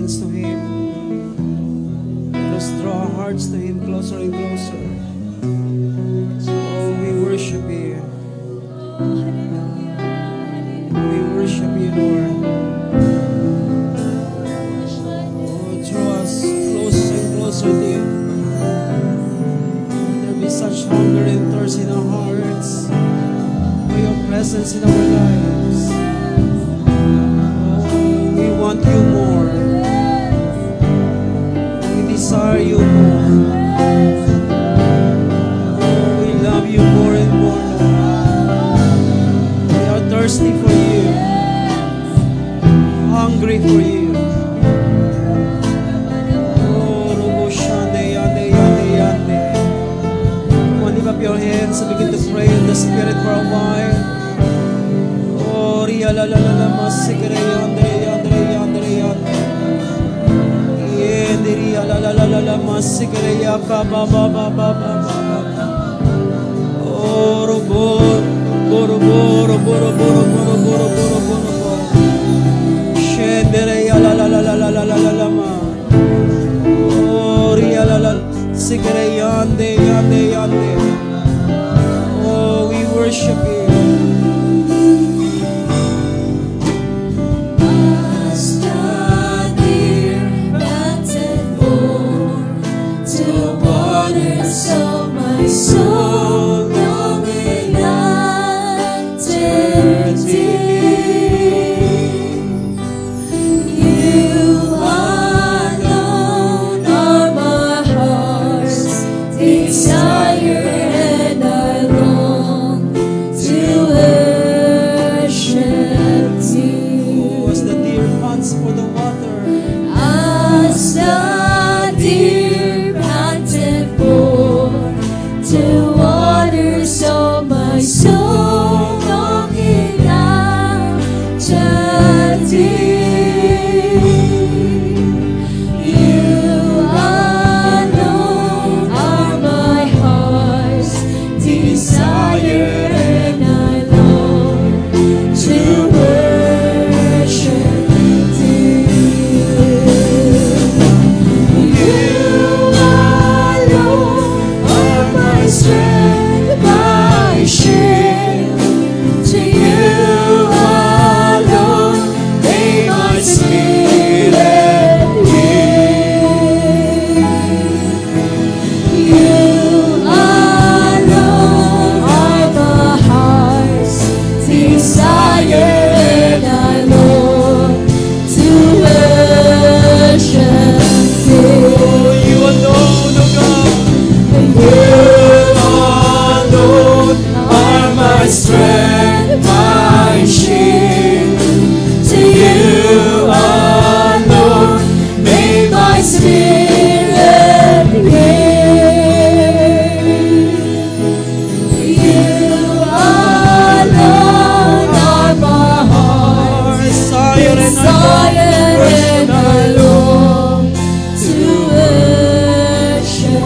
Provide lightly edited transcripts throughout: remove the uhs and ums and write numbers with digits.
hands to Him. Let us draw our hearts to Him closer and closer. Oh, we worship You. We worship You, Lord. Oh, draw us closer and closer to You. There be such hunger and thirst in our hearts for Your presence in our lives. Oh, we want You more. We desire You more. Oh, we love You more and more, Lord. We are thirsty for You, hungry for You. Oh, Robo Shande, Yande, Yande, Yande. Come on, lift up your hands and begin to pray in the Spirit for a while. Oh, Ria la la la la, Masikere, Yande, Yande, Yande, Yande. Yende, Ria la la la la la, Masikere, Yaka, ba ba ba ba ba ba. Oh, Robo, Boro, Boro, Boro, Boro, Boro, Boro, Boro, Boro, Boro. Shendere, ya la la la la la la la la la ma. Oh, Ria la la, Sikere, Yande, Yande, Yande. Oh, we worship You. So my soul longing after Thee. You alone are my heart's desire, and I long to worship Thee. Oh, as the deer pants for the water, As the deer panted for the water, so my soul longing after Thee. You alone are my heart's desire, and I long to worship Thee. You alone are my strength, my shield. To You alone may my spirit yield. You alone are my heart's desire, and I long to worship Thee. oh, You alone, oh God. You alone are my strength, my shield. To You alone may my spirit yield. You alone are my heart's Desire and desire, and I long to worship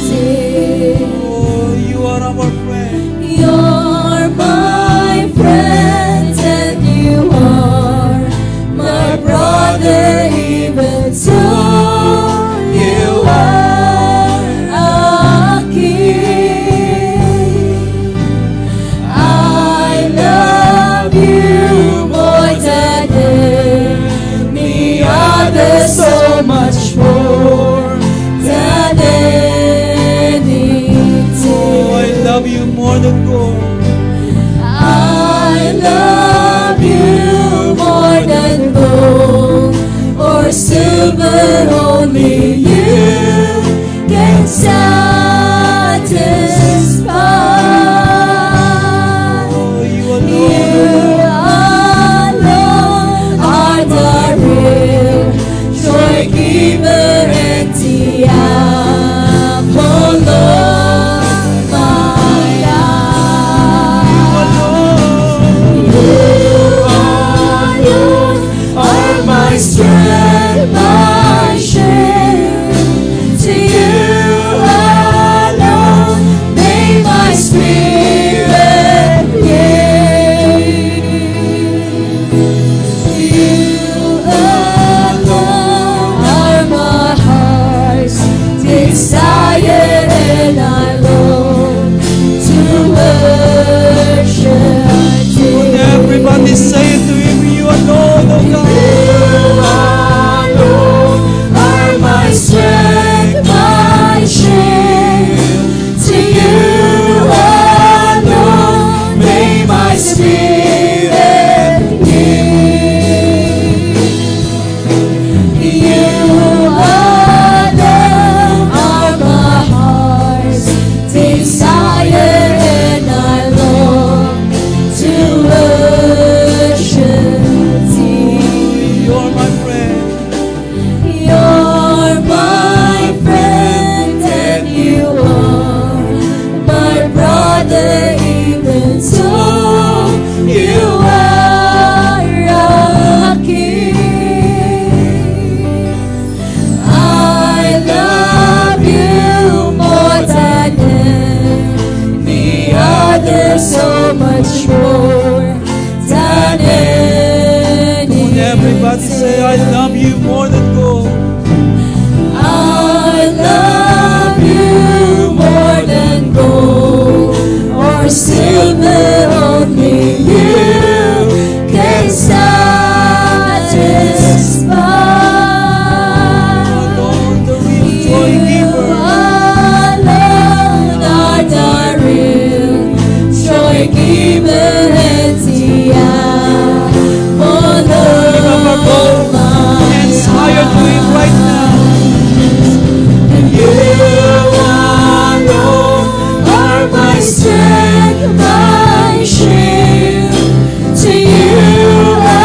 Thee. oh, You are our friend. You're my friend, and You are my brother, even so You are a king. I love You more than any other, so much more than anything. Oh, I love You more than gold. I love You more than gold or silver, only You can satisfy. Oh, You You alone. alone are the real joy giver, and the apple of my eye. You alone are my strength, my shield. To You Somebody say it to him. You alone, oh God. alone are my strength, my shield. To you alone may my spirit yield. You alone are my heart's desire, and I long to worship thee. You're my friend. You're my friend, and you are my brother, even so you are a king. I love you more than any other, so much more than anything. Everybody say, I love you more than gold. I love you more than gold or silver, only you can satisfy. Alone, the real joy You giver. alone are the real joy giver, and the apple of my Hands higher to him right now. You alone are my strength, my shield. To you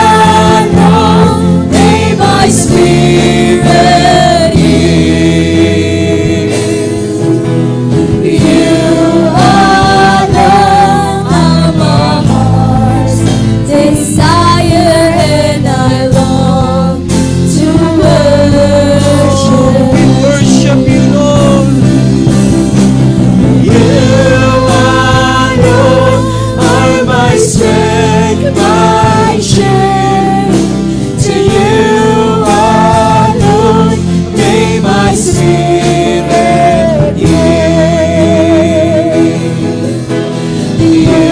alone may my spirit yield. You alone are my heart's desire, and I long to worship. We worship you, Lord. You alone are my strength, my shield. To you alone may my spirit yield. You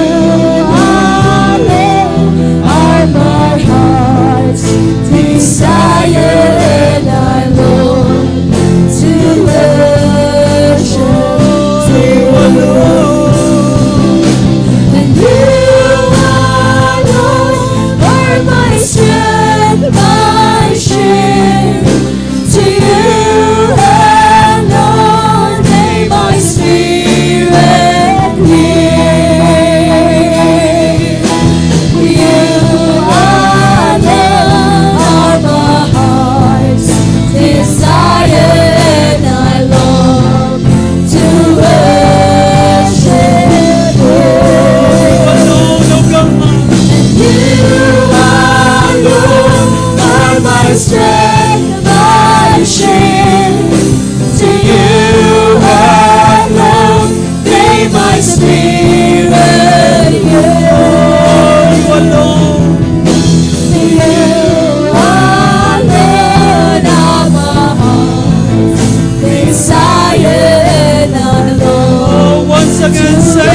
alone are my heart's desire, and I long to worship you alone. And you alone are my strength, my shield. To you alone may my spirit yield. You alone are my heart's desire, and I long to worship you. Alone, oh God. You alone are my strength, my shield. To you alone may my spirit yield. You alone. You alone are my heart's desire, and I long Oh, once again, say it.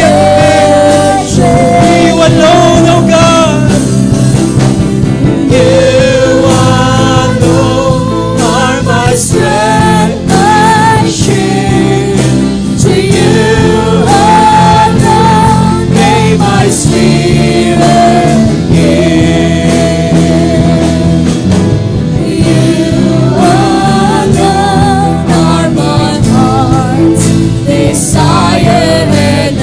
You alone, oh God. You alone are my strength, my shield. To you alone may my spirit yield. You alone are my heart's desire, and I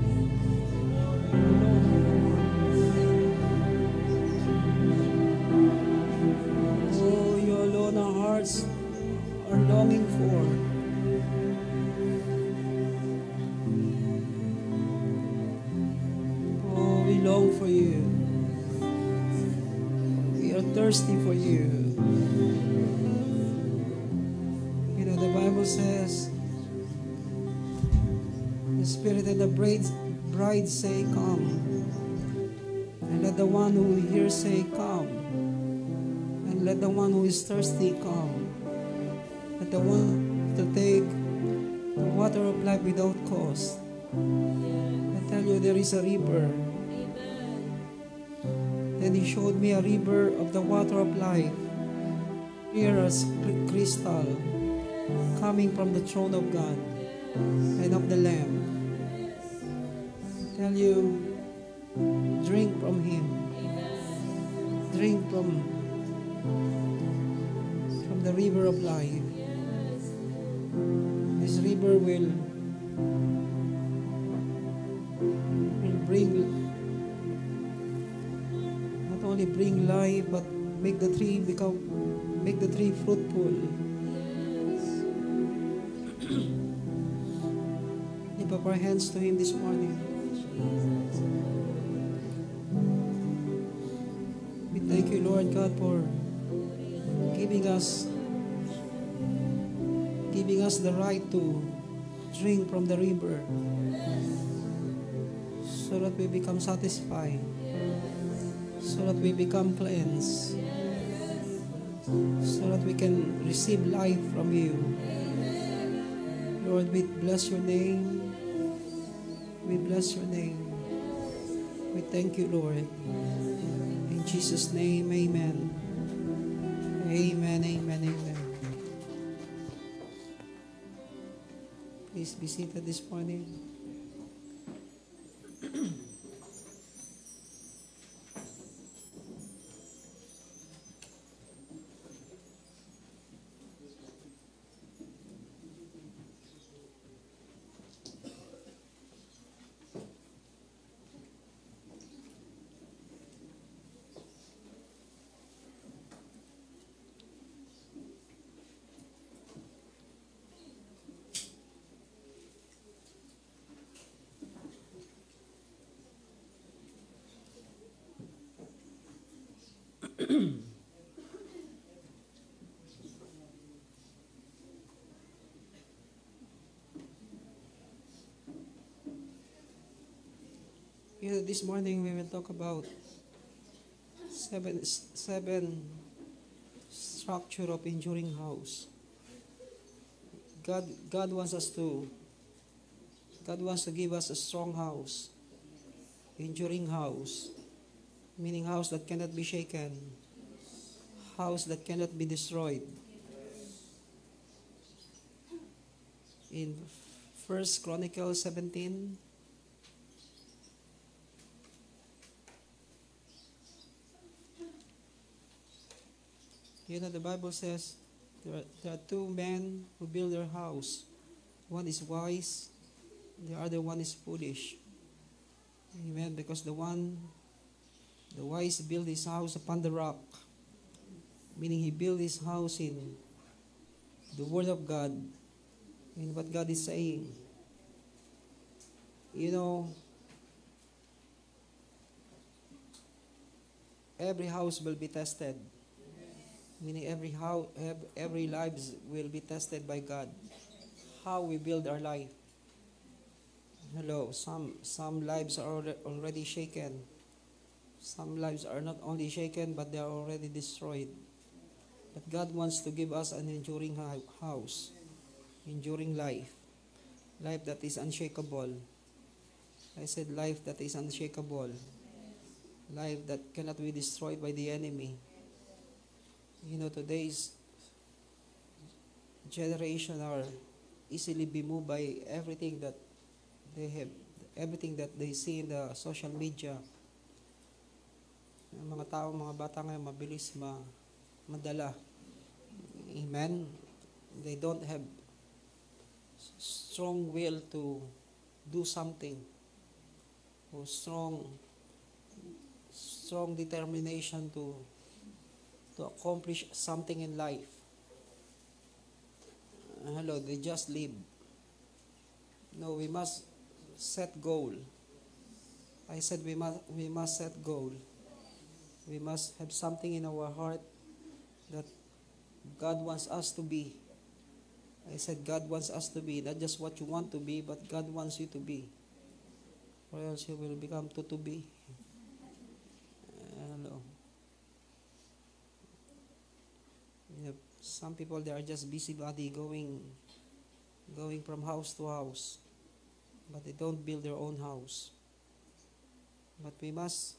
thirsty for you. You know, the Bible says, the Spirit and the bride say, come. And let the one who hears say, come. And let the one who is thirsty come. Let the one to take the water of life without cost. I tell you, there is a river. Then he showed me a river of the water of life, clear as crystal, coming from the throne of God and of the Lamb. I tell you, drink from Him. Drink from the river of life. This river will bring, not only bring life, but make the tree fruitful. Lift up our hands to Him this morning. We thank you, Lord God, for giving us the right to drink from the river, so that we become satisfied, so that we become cleansed, so that we can receive life from you. Lord, we bless your name. We bless your name. We thank you, Lord. In Jesus' name, amen. Amen, amen, amen. Please be seated this morning. This morning we will talk about seven structure of enduring house. God wants to give us a strong house, enduring house, meaning house that cannot be shaken, house that cannot be destroyed. In 1 Chronicles 17, you know, the Bible says there are two men who build their house. One is wise, the other one is foolish. Amen. Because the wise built his house upon the rock, meaning he built his house in the Word of God, in what God is saying. You know, every house will be tested. Meaning every lives will be tested by God. How we build our life. Hello, some lives are already shaken. Some lives are not only shaken, but they are already destroyed. But God wants to give us an enduring house, enduring life that is unshakable. I said life that is unshakable, life that cannot be destroyed by the enemy. You know, today's generation are easily be moved by everything that they see in the social media. Ang mga bata ngayon mabilis madala. Amen. They don't have strong will to do something, or strong determination to accomplish something in life. Hello, they just live. No, we must set goal. I said we must set goal. We must have something in our heart that God wants us to be. I said God wants us to be, not just what you want to be, but God wants you to be. Or else you will become to be. Hello. Some people, they are just busybody going from house to house, but they don't build their own house. But we must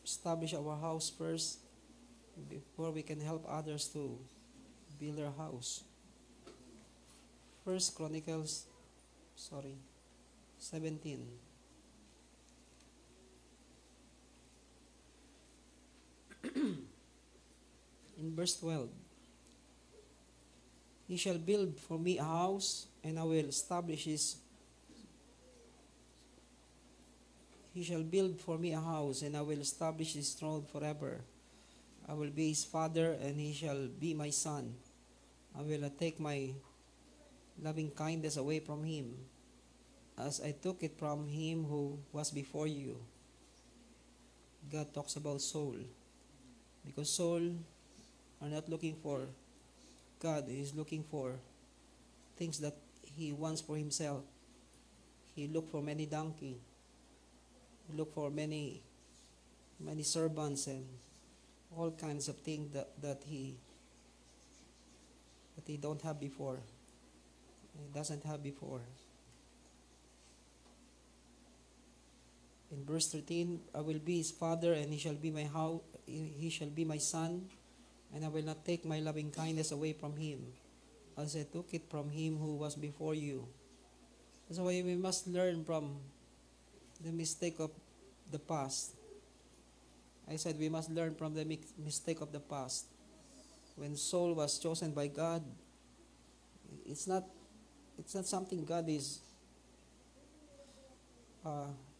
establish our house first before we can help others to build their house. First Chronicles 17. In verse 12, he shall build for me a house, and I will establish his. He shall build for me a house, and I will establish his throne forever. I will be his father, and he shall be my son. I will not take my loving kindness away from him, as I took it from him who was before you. God talks about Saul, because Saul are not looking for God. He is looking for things that he wants for himself. He looked for many donkey. He looked for many servants and all kinds of things that he don't have before. He doesn't have before. In verse 13, I will be his father, and he shall be my house. He shall be my son, and I will not take my loving kindness away from him, as I took it from him who was before you. That's why we must learn from the mistake of the past. I said we must learn from the mistake of the past. When Saul was chosen by God, it's not something God is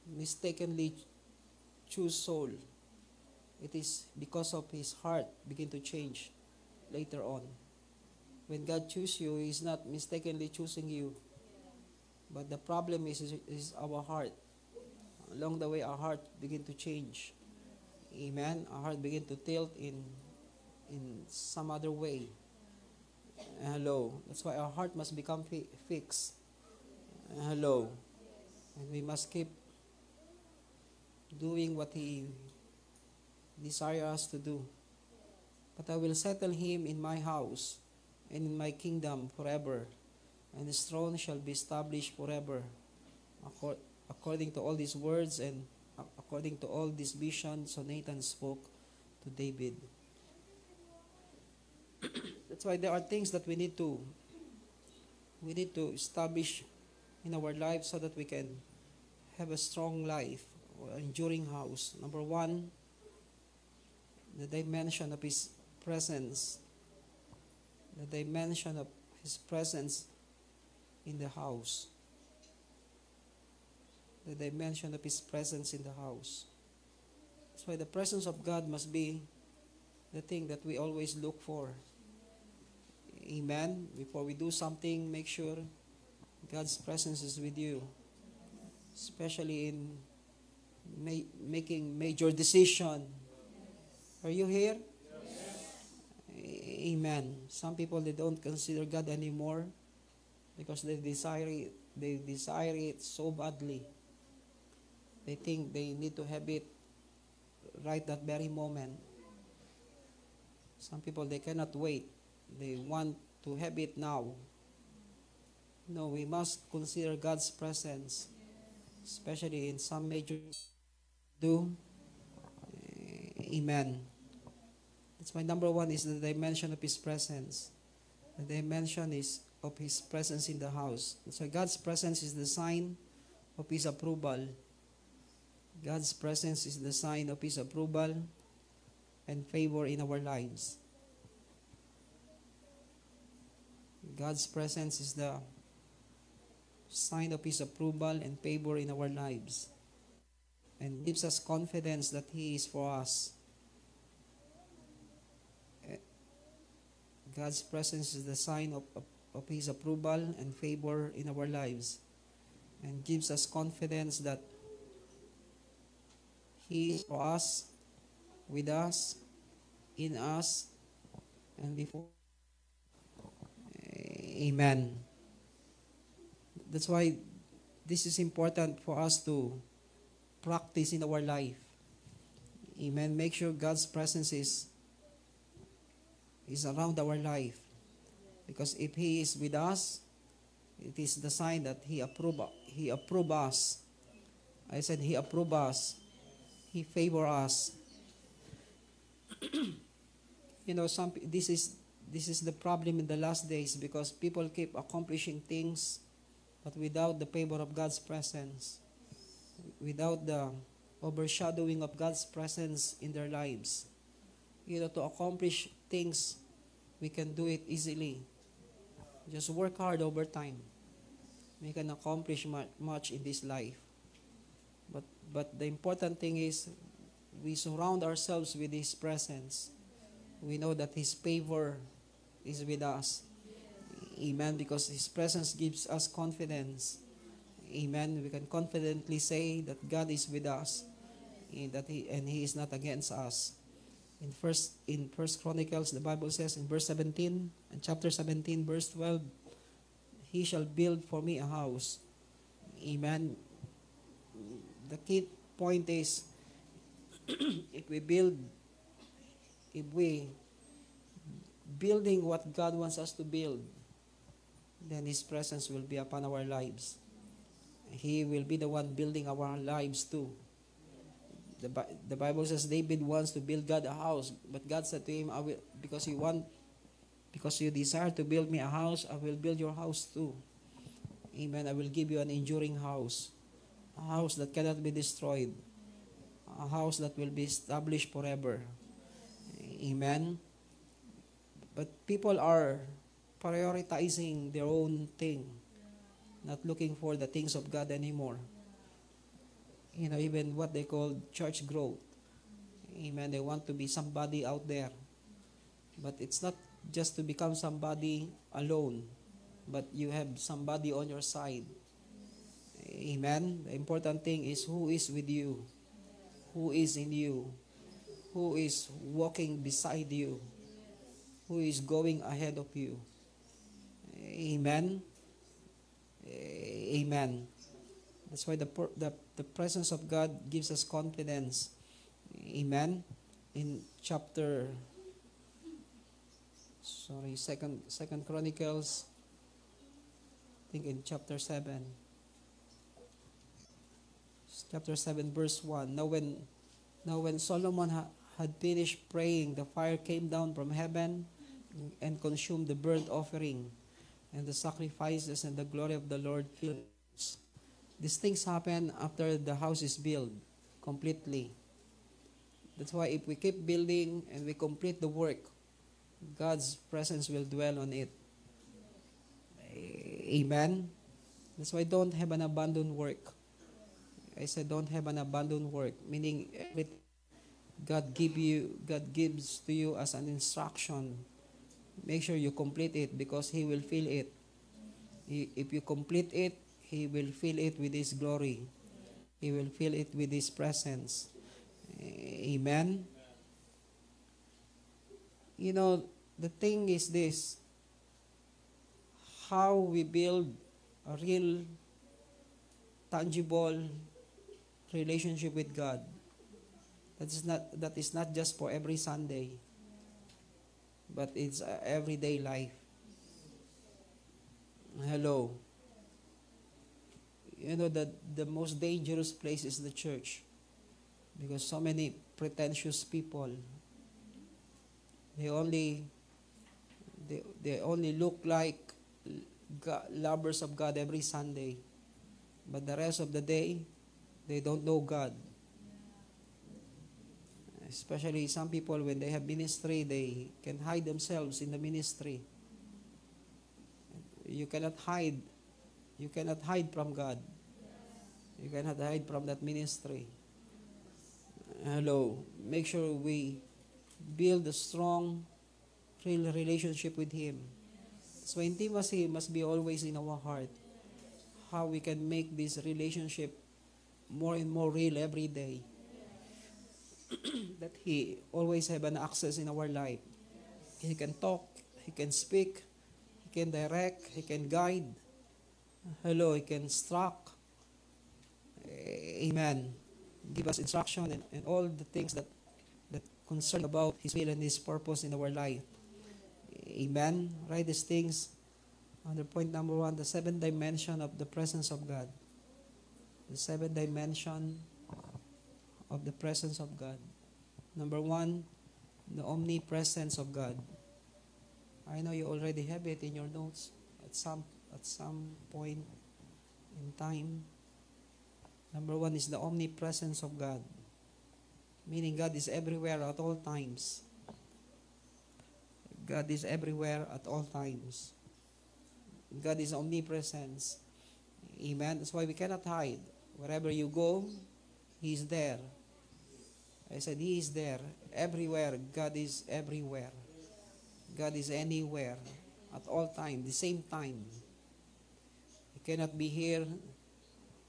mistakenly choose Saul. It is because of his heart begin to change later on. When God chooses you, He is not mistakenly choosing you. But the problem is our heart. Along the way, our heart begin to change. Amen. Our heart begin to tilt in some other way. Hello. That's why our heart must become fixed. Hello. And we must keep doing what He desires us to do. But I will settle him in my house and in my kingdom forever, and his throne shall be established forever. According to all these words and according to all this vision, so Nathan spoke to David. That's why there are things that we need to establish in our lives so that we can have a strong life or enduring house. Number one, the dimension of His presence. The dimension of His presence in the house. The dimension of His presence in the house. That's why the presence of God must be the thing that we always look for. Amen. Before we do something, make sure God's presence is with you. Especially in making major decision. Are you here? Yes. Amen. Some people, they don't consider God anymore because they desire it so badly. They think they need to have it right that very moment. Some people, they cannot wait. They want to have it now. No, we must consider God's presence, especially in some major do. Amen. That's why number one is the dimension of His presence. The dimension is of His presence in the house. That's why God's presence is the sign of His approval. God's presence is the sign of His approval and favor in our lives. God's presence is the sign of His approval and favor in our lives, and gives us confidence that He is for us. God's presence is the sign of His approval and favor in our lives. and gives us confidence that He is for us, with us, in us, and before. Amen. That's why this is important for us to practice in our life. Amen. Make sure God's presence is around our life. Because if He is with us, it is the sign that He approve us. I said He approve us. He favor us. You know, this is the problem in the last days, because people keep accomplishing things, but without the favor of God's presence, without the overshadowing of God's presence in their lives. You know, to accomplish things, we can do it easily. Just work hard over time. We can accomplish much in this life. But the important thing is, we surround ourselves with His presence. We know that His favor is with us. Amen. Because His presence gives us confidence. Amen. We can confidently say that God is with us, and He is not against us. In First Chronicles, the Bible says in verse 17, and chapter 17, verse 12, He shall build for me a house. Amen. The key point is, if we building what God wants us to build, then His presence will be upon our lives. He will be the one building our lives too. The Bible says David wants to build God a house, but God said to him, because you desire to build me a house, I will build your house too. Amen. I will give you an enduring house, a house that cannot be destroyed, a house that will be established forever. Amen. But people are prioritizing their own thing, not looking for the things of God anymore. You know, even what they call church growth. Amen. They want to be somebody out there. But it's not just to become somebody alone, but you have somebody on your side. Amen. The important thing is who is with you, who is in you, who is walking beside you, who is going ahead of you. Amen. Amen. That's why the presence of God gives us confidence. Amen. In Second Chronicles, I think in chapter 7. Chapter 7, verse 1. Now when Solomon had finished praying, the fire came down from heaven and consumed the burnt offering and the sacrifices, and the glory of the Lord filled the house. These things happen after the house is built completely. That's why if we keep building and we complete the work, God's presence will dwell on it. Amen. That's why don't have an abandoned work. I said don't have an abandoned work, meaning everything God gives to you as an instruction, make sure you complete it, because He will fill it. If you complete it, He will fill it with His glory. He will fill it with His presence. Amen. You know, the thing is this: how we build a real, tangible relationship with God. That is not just for every Sunday, but it's everyday life. Hello. You know that the most dangerous place is the church, because so many pretentious people, they only look like lovers of God every Sunday, but the rest of the day they don't know God. Especially some people, when they have ministry, they can hide themselves in the ministry. You cannot hide from God. You cannot hide from that ministry. Hello. Make sure we build a strong, real relationship with Him. So intimacy must be always in our heart. how we can make this relationship more and more real every day. That He always have an access in our life. He can talk, He can speak, He can direct, He can guide. Hello, He can instruct. Amen. Give us instruction and all the things that concern about His will and His purpose in our life. Amen. Write these things under point number 1, the 7th dimension of the presence of God. The 7th dimension of the presence of God. Number 1, the omnipresence of God. I know you already have it in your notes at some point in time. Number 1 is the omnipresence of God. Meaning God is everywhere at all times. God is everywhere at all times. God is omnipresence. Amen. That's why we cannot hide. Wherever you go, He is there. I said He is there. Everywhere. God is everywhere. God is anywhere. At all time. The same time. He cannot be here.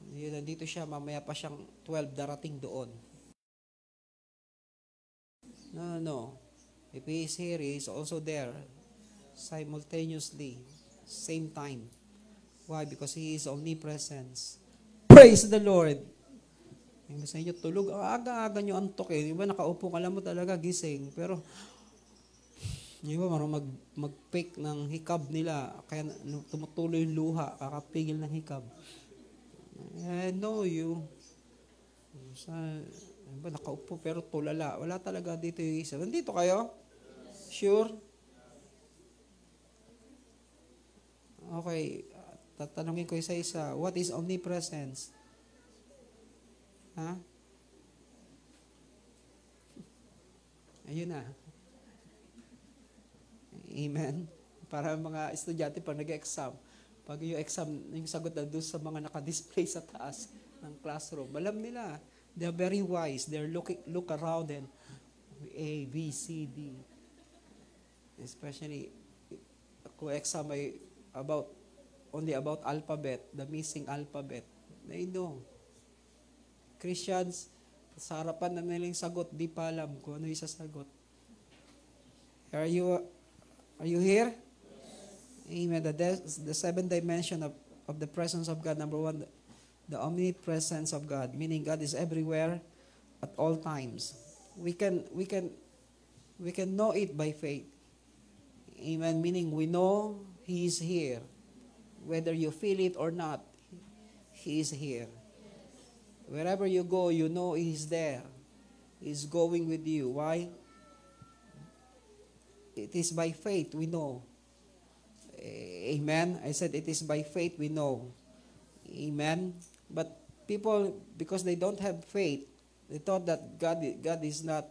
Nandito siya, mamaya pa siyang 12 darating doon. No. If He is here, He is also there. Simultaneously. Same time. Why? Because He is omnipresence. Praise the Lord. Yung sa inyo, tulog. Aga-aga nyo antok eh. Di ba nakaupo ka lang mo talaga, gising. Pero, di ba marunong mag-pick ng hikab nila. Kaya tumutuloy yung luha. Kakapigil ng hikab. I know you. Diba, nakaupo pero tulala. Wala talaga dito yung isa. Nandito kayo? Sure? Okay. Tatanungin ko isa-isa. What is omnipresence? Ha? Ayun na. Amen. Para mga estudyante pag nag-exam, pag yung exam, yung sagot na doon sa mga naka-display sa taas ng classroom, alam nila. They're very wise. They're look around and A, B, C, D. Especially kung exam ay only about alphabet, the missing alphabet. They know. Christians, sa harapan na nilang sagot, di pa alam kung ano yung sasagot. Are you here? Amen. The 7th dimension of the presence of God. Number 1, the omnipresence of God, meaning God is everywhere at all times. We can know it by faith. Amen. Meaning we know He is here. Whether you feel it or not, He is here. Wherever you go, you know He is there. He is going with you. Why? It is by faith we know. Amen. I said it is by faith we know. Amen. But people, because they don't have faith, they thought that God is not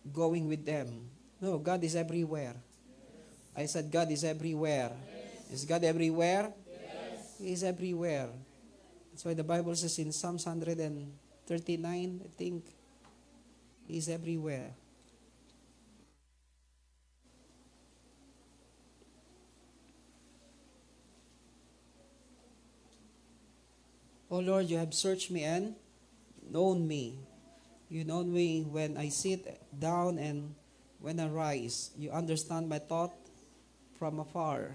going with them. No, God is everywhere. I said God is everywhere. Is God everywhere? Yes. He is everywhere. That's why the Bible says in Psalms 139, I think, He is everywhere. Oh Lord, you have searched me and known me. You know me when I sit down and when I rise. You understand my thought from afar.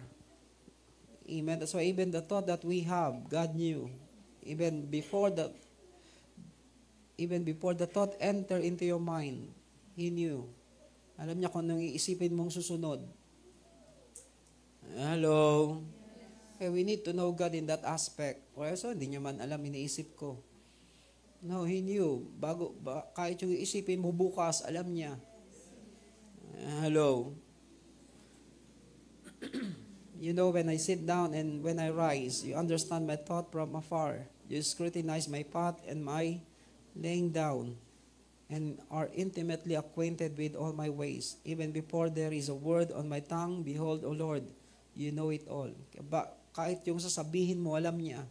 Amen. That's why even the thought that we have, God knew. Even before the thought enter into your mind, He knew. Alam niya kung anong iisipin mong susunod. Hello? Okay, we need to know God in that aspect. Well, so hindi niya man alam, iniisip ko. No, He knew. Kahit yung isipin mo bukas, alam niya. Hello? You know, when I sit down and when I rise, you understand my thought from afar. You scrutinize my path and my laying down, and are intimately acquainted with all my ways. Even before there is a word on my tongue, behold, O Lord, you know it all. Kahit yung sasabihin mo, alam niya.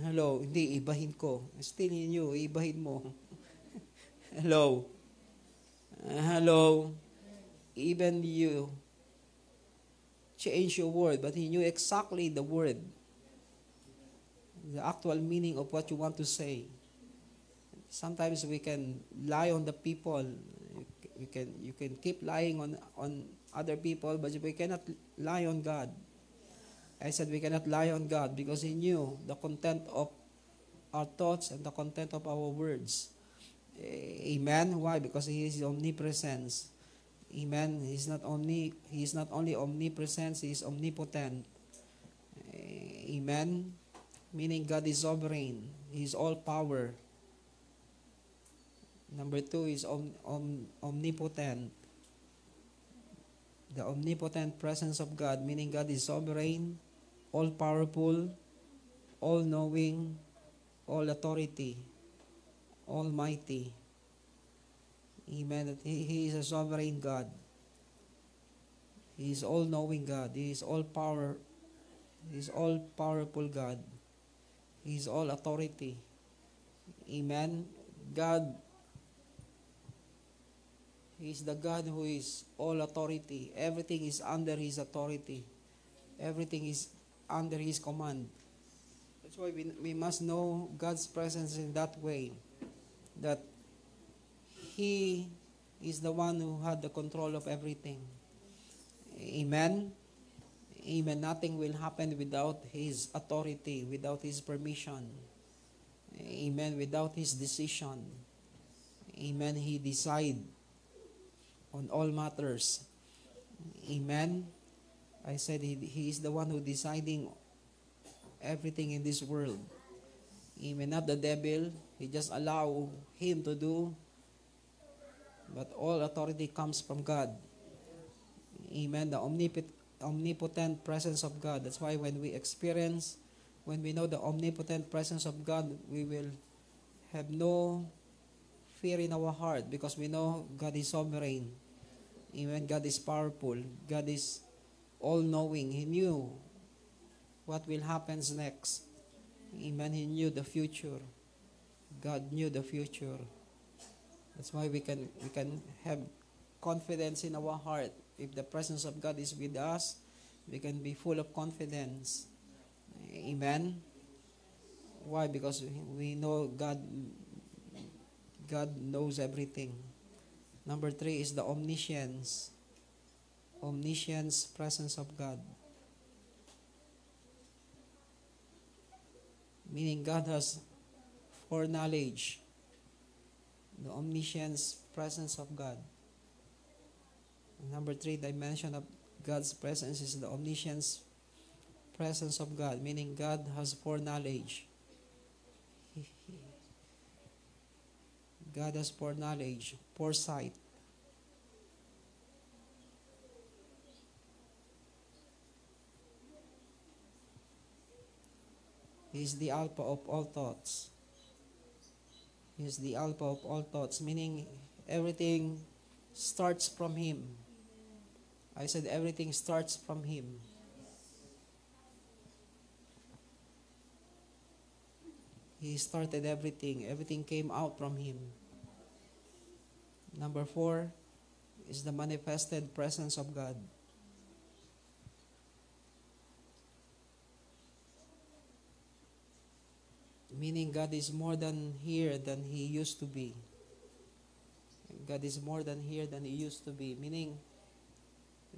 Hello, hindi, ibahin ko. Still in you, ibahin mo. Hello. Hello. Even you change your word, but He knew exactly the word the actual meaning of what you want to say. Sometimes we can lie on the people. You can keep lying on other people, but we cannot lie on God. I said we cannot lie on God because He knew the content of our thoughts and the content of our words. Amen. Why? Because He is omnipresence. Amen. He is not only omnipresence, He is omnipotent. Amen. Meaning God is sovereign. He is all power. Number 2 is omnipotent. The omnipotent presence of God, meaning God is sovereign, all powerful, all knowing, all authority, almighty. Amen. That He is a sovereign God. He is all knowing God. He is all power. He is all powerful God. He is all authority. Amen. God, He is the God who is all authority. Everything is under His authority. Everything is under His command. That's why we must know God's presence in that way. That He is the one who had the control of everything. Amen. Amen. Nothing will happen without His authority, without His permission. Amen. Without His decision. Amen. He decides on all matters. Amen. I said He is the one who deciding everything in this world. Amen. Not the devil. He just allow him to do. But all authority comes from God. Amen. The omnipotent presence of God. That's why when we know the omnipotent presence of God, we will have no fear in our heart because we know God is sovereign. Amen. God is powerful. God is all-knowing. He knew what will happen next. Amen. He knew the future. God knew the future. That's why we can have confidence in our heart. If the presence of God is with us, we can be full of confidence. Amen. Why? Because we know God knows everything. Number 3 is the omniscience. Omniscience, presence of God. Meaning God has foreknowledge. The omniscience, presence of God. Number 3 dimension of God's presence is the omniscience, presence of God. Meaning God has foreknowledge. God has foreknowledge, foresight. He is the Alpha of all thoughts. He is the Alpha of all thoughts, meaning everything starts from Him. I said everything starts from Him. He started everything. Everything came out from Him. Number 4 is the manifested presence of God. Meaning God is more than here than He used to be. God is more than here than He used to be. Meaning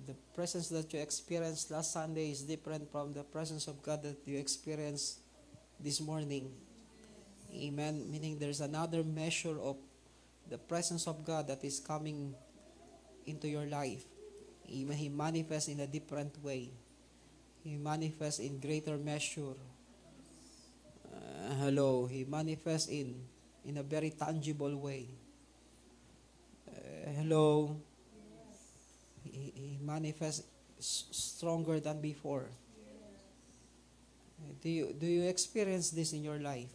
the presence that you experienced last Sunday is different from the presence of God that you experienced this morning. Amen. Meaning there's another measure of the presence of God that is coming into your life. Even He manifests in a different way. He manifests in greater measure. He manifests in a very tangible way. He manifests stronger than before. Do you experience this in your life?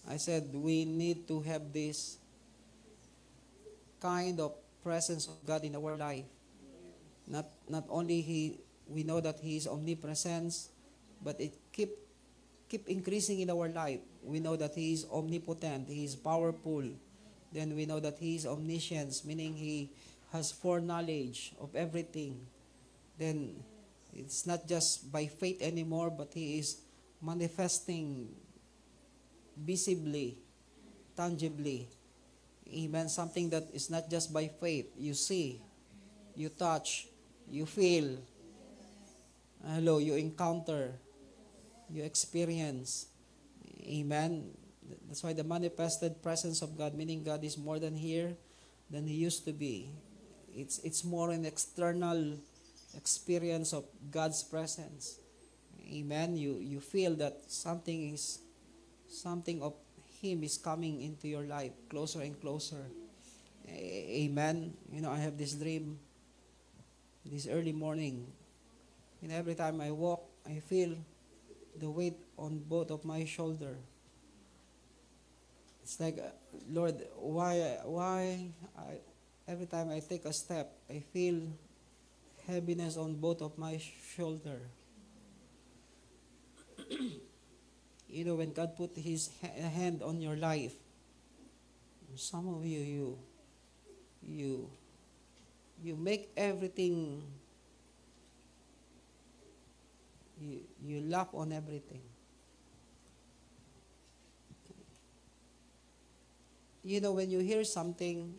I said we need to have this kind of presence of God in our life. Not only we know that He is omnipresence, but it keep increasing in our life. We know that He is omnipotent, He is powerful. Then we know that He is omniscience, meaning He has foreknowledge of everything. Then it's not just by faith anymore, but He is manifesting visibly, tangibly. Amen. Something that is not just by faith. You see, you touch, you feel. Hello, you encounter, you experience. Amen. That's why the manifested presence of God, meaning God is more than here than He used to be. It's more an external experience of God's presence. Amen. You feel that something of Him is coming into your life, closer and closer. Amen. I have this dream this early morning. And every time I walk, I feel the weight on both of my shoulder. It's like, Lord, why every time I take a step, I feel heaviness on both of my shoulder. When God put His hand on your life, some of you make everything, you laugh on everything. When you hear something,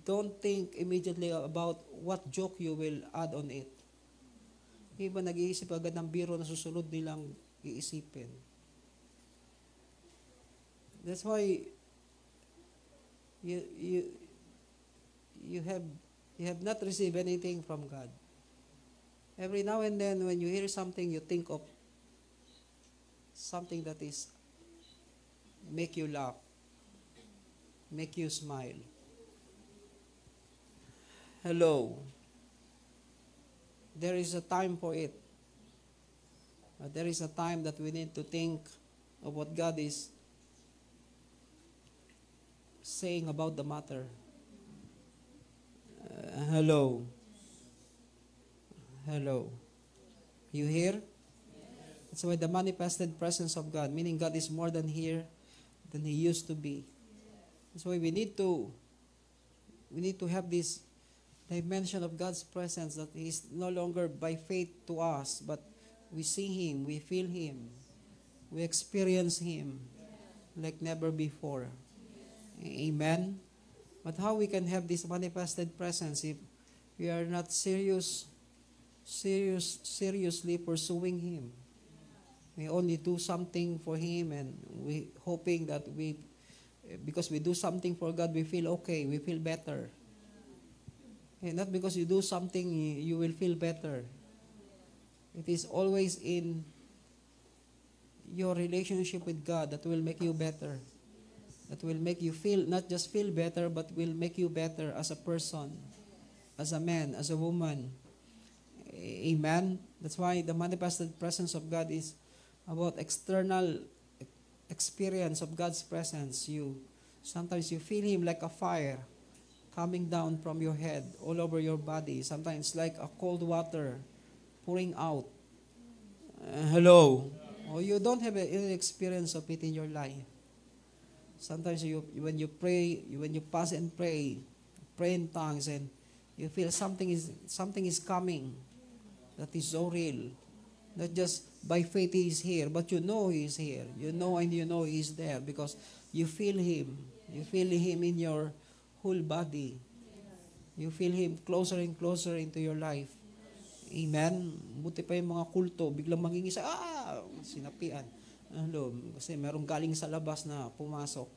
don't think immediately about what joke you will add on it. Iba nag-iisip agad ng biro na susunod nilang iisipin. That's why you have not received anything from God. Every now and then when you hear something, you think of something that is make you laugh, make you smile. Hello. There is a time for it. But there is a time that we need to think of what God is saying about the matter. Hello. Hello. You hear? That's why the manifested presence of God, meaning God is more than here than He used to be. That's why we need to have this dimension of God's presence, that He is no longer by faith to us, but we see Him, we feel Him, we experience Him like never before. Amen. But how we can have this manifested presence if we are not seriously pursuing Him? We only do something for Him, and we hoping that because we do something for God, we feel okay, we feel better. And not because you do something, you will feel better. It is always in your relationship with God that will make you better. That will make you feel, not just feel better, but will make you better as a person, as a man, as a woman. Amen. That's why the manifested presence of God is about external experience of God's presence. Sometimes you feel Him like a fire coming down from your head all over your body. Sometimes like a cold water pouring out. Hello. Or you don't have any experience of it in your life. Sometimes when you pray, when you pass and pray in tongues, and you feel something is coming that is so real. Not just by faith He is here, but you know He is here. You know He is there because you feel Him. You feel Him in your whole body. You feel Him closer and closer into your life. Amen. Buti pa yung mga kulto, biglang mangingisa, sinapian. Hello, kasi merong galing sa labas na pumasok.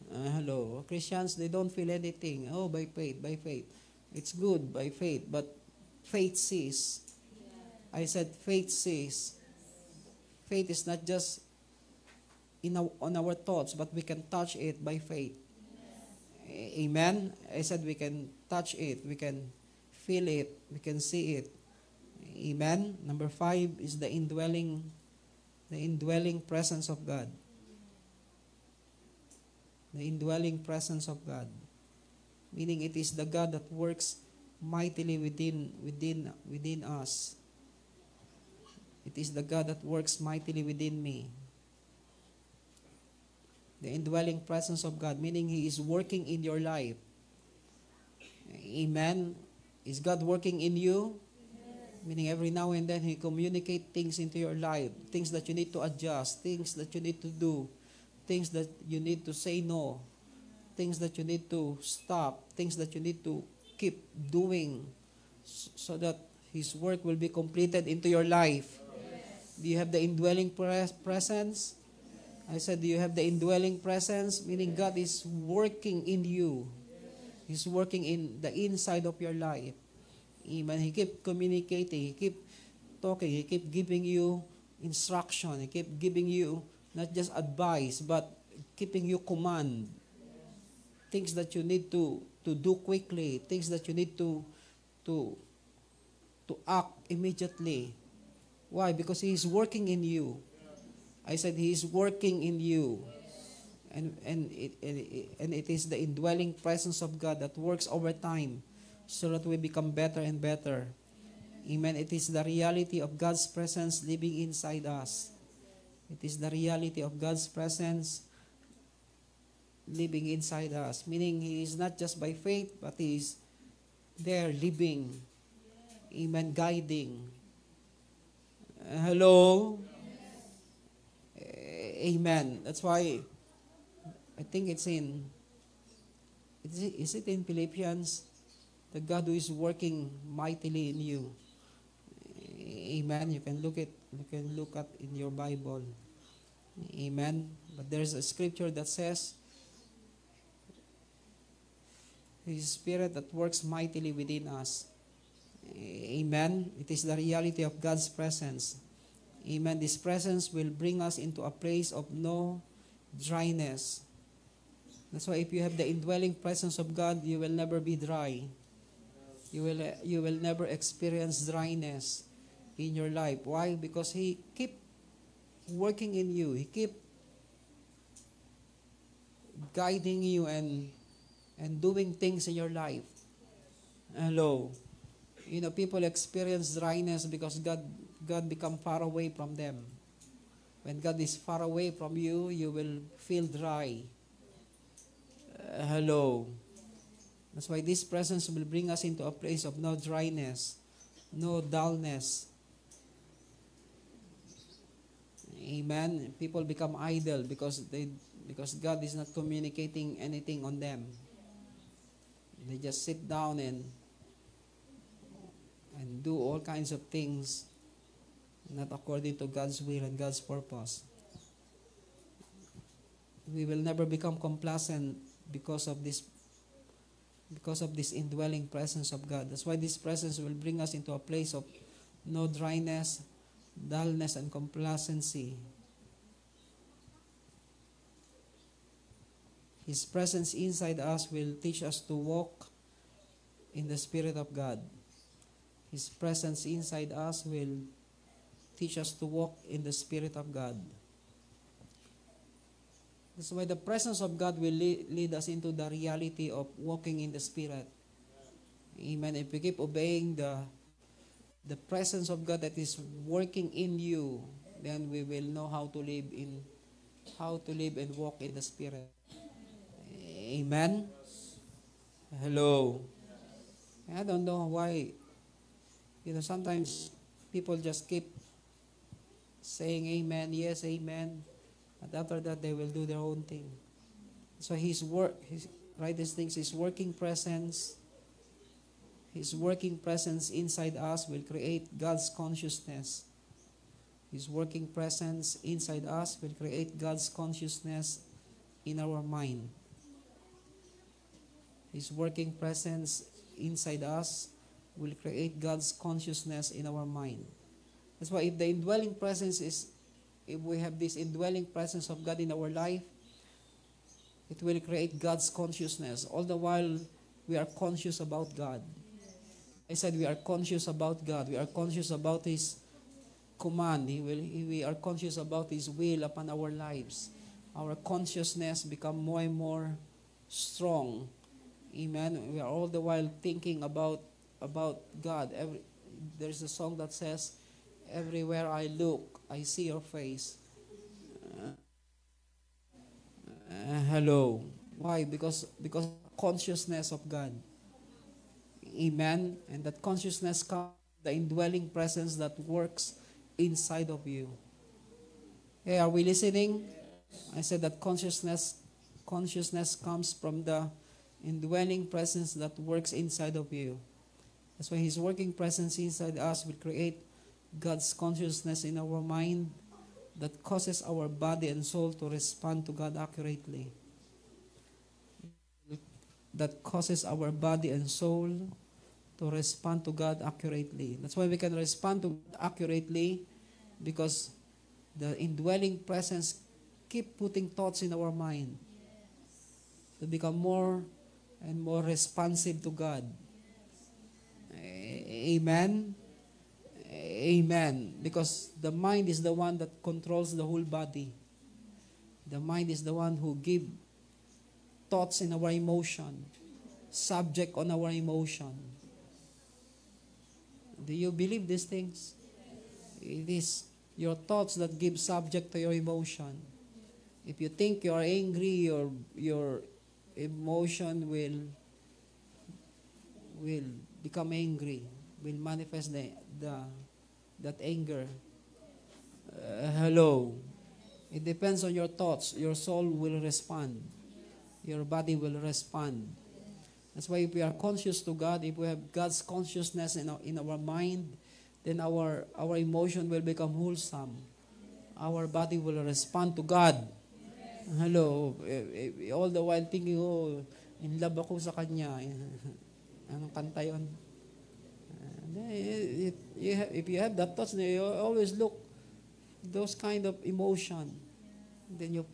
Hello, Christians, they don't feel anything. Oh, by faith. It's good by faith, but faith sees. I said faith sees. Faith is not just on our thoughts, but we can touch it by faith. Amen. I said we can touch it, we can feel it, we can see it. Amen. Number 5 is the indwelling presence of God. The indwelling presence of God. Meaning it is the God that works mightily within us. It is the God that works mightily within me. The indwelling presence of God, meaning He is working in your life. Amen. Is God working in you? Meaning every now and then He communicate things into your life, things that you need to adjust, things that you need to do, things that you need to say no, things that you need to stop, things that you need to keep doing so that His work will be completed into your life. Do you have the indwelling presence? I said, do you have the indwelling presence? Meaning God is working in you. He's working in the inside of your life. Amen. He keep communicating. He keep talking. He keep giving you instruction. He keep giving you not just advice, but keeping you command. Things that you need to do quickly. Things that you need to act immediately. Why? Because He is working in you. I said He is working in you. And it is the indwelling presence of God that works over time so that we become better and better. Amen. It is the reality of God's presence living inside us. It is the reality of God's presence living inside us. Meaning He is not just by faith, but He is there living. Amen. Guiding. Hello? Amen. That's why I think it's in, is it in Philippians? The God who is working mightily in you. Amen. You can look at in your Bible. Amen. But there's a scripture that says, His Spirit that works mightily within us. Amen. It is the reality of God's presence. Amen. This presence will bring us into a place of no dryness. That's why if you have the indwelling presence of God, you will never be dry. You will never experience dryness in your life. Why? Because He keep working in you. He keep guiding you and doing things in your life. Hello. You know, people experience dryness because God become far away from them. When God is far away from you, you will feel dry. Hello. That's why this presence will bring us into a place of no dryness, no dullness. Amen. People become idle because God is not communicating anything on them. They just sit down and do all kinds of things not according to God's will and God's purpose. We will never become complacent because of this indwelling presence of God. That's why this presence will bring us into a place of no dryness, dullness, and complacency. His presence inside us will teach us to walk in the Spirit of God. His presence inside us will teach us to walk in the Spirit of God. That's why the presence of God will lead us into the reality of walking in the Spirit. Amen. If we keep obeying the presence of God that is working in you, then we will know how to live and walk in the Spirit. Amen. Hello. I don't know why. Sometimes people just keep saying amen, yes, amen. And after that, they will do their own thing. So His working presence inside us will create God's consciousness. His working presence inside us will create God's consciousness in our mind. His working presence inside us will create God's consciousness in our mind. That's why if we have this indwelling presence of God in our life, it will create God's consciousness. All the while, we are conscious about God. I said we are conscious about God. We are conscious about His command. We are conscious about His will upon our lives. Our consciousness become more and more strong. Amen. We are all the while thinking about God. There's a song that says, everywhere I look, I see your face. Hello. Why? Because consciousness of God. Amen. And that consciousness comes the indwelling presence that works inside of you. Hey, are we listening? I said that consciousness comes from the indwelling presence that works inside of you. That's why His working presence inside us will create God's consciousness in our mind that causes our body and soul to respond to God accurately. That causes our body and soul to respond to God accurately. That's why we can respond to God accurately, because the indwelling presence keep putting thoughts in our mind to become more and more responsive to God. Amen. Amen. Because the mind is the one that controls the whole body. The mind is the one who gives thoughts in our emotion, subject on our emotion. Do you believe these things? It is your thoughts that give subject to your emotion. If you think you are angry, your emotion will become angry, will manifest that anger. Hello. It depends on your thoughts. Your soul will respond. Your body will respond. That's why if we are conscious to God, if we have God's consciousness in our mind, then our emotion will become wholesome. Our body will respond to God. Hello. All the while thinking, oh, in love ako sa Kanya. Anong kanta yun? If you have that thoughts, you always look those kind of emotion. Then your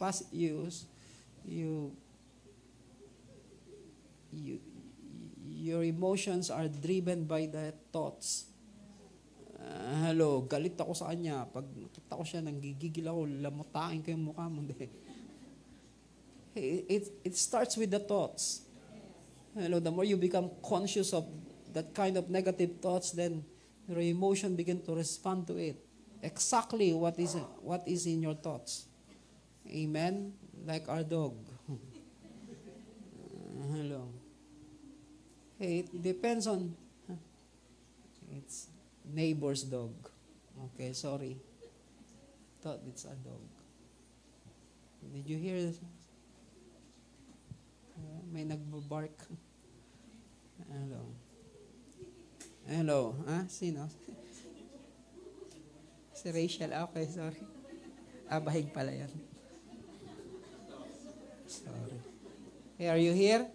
emotions are driven by the thoughts. Hello, galit ako sa kanya. Pag nakita ko siya, nanggigigil ako, lamutain ko yung mukha mo. It starts with the thoughts. Hello, the more you become conscious of that kind of negative thoughts, then your emotion begin to respond to it. Exactly what is in your thoughts. Amen? Like our dog. Hello. Hey, it depends on... It's neighbor's dog. Okay, sorry. Thought it's a dog. Did you hear this? May nagbabark. Hello. Hello. Sino? Si Rachel. Okay, sorry. Bahig pala yan. Sorry. Hey, are you here?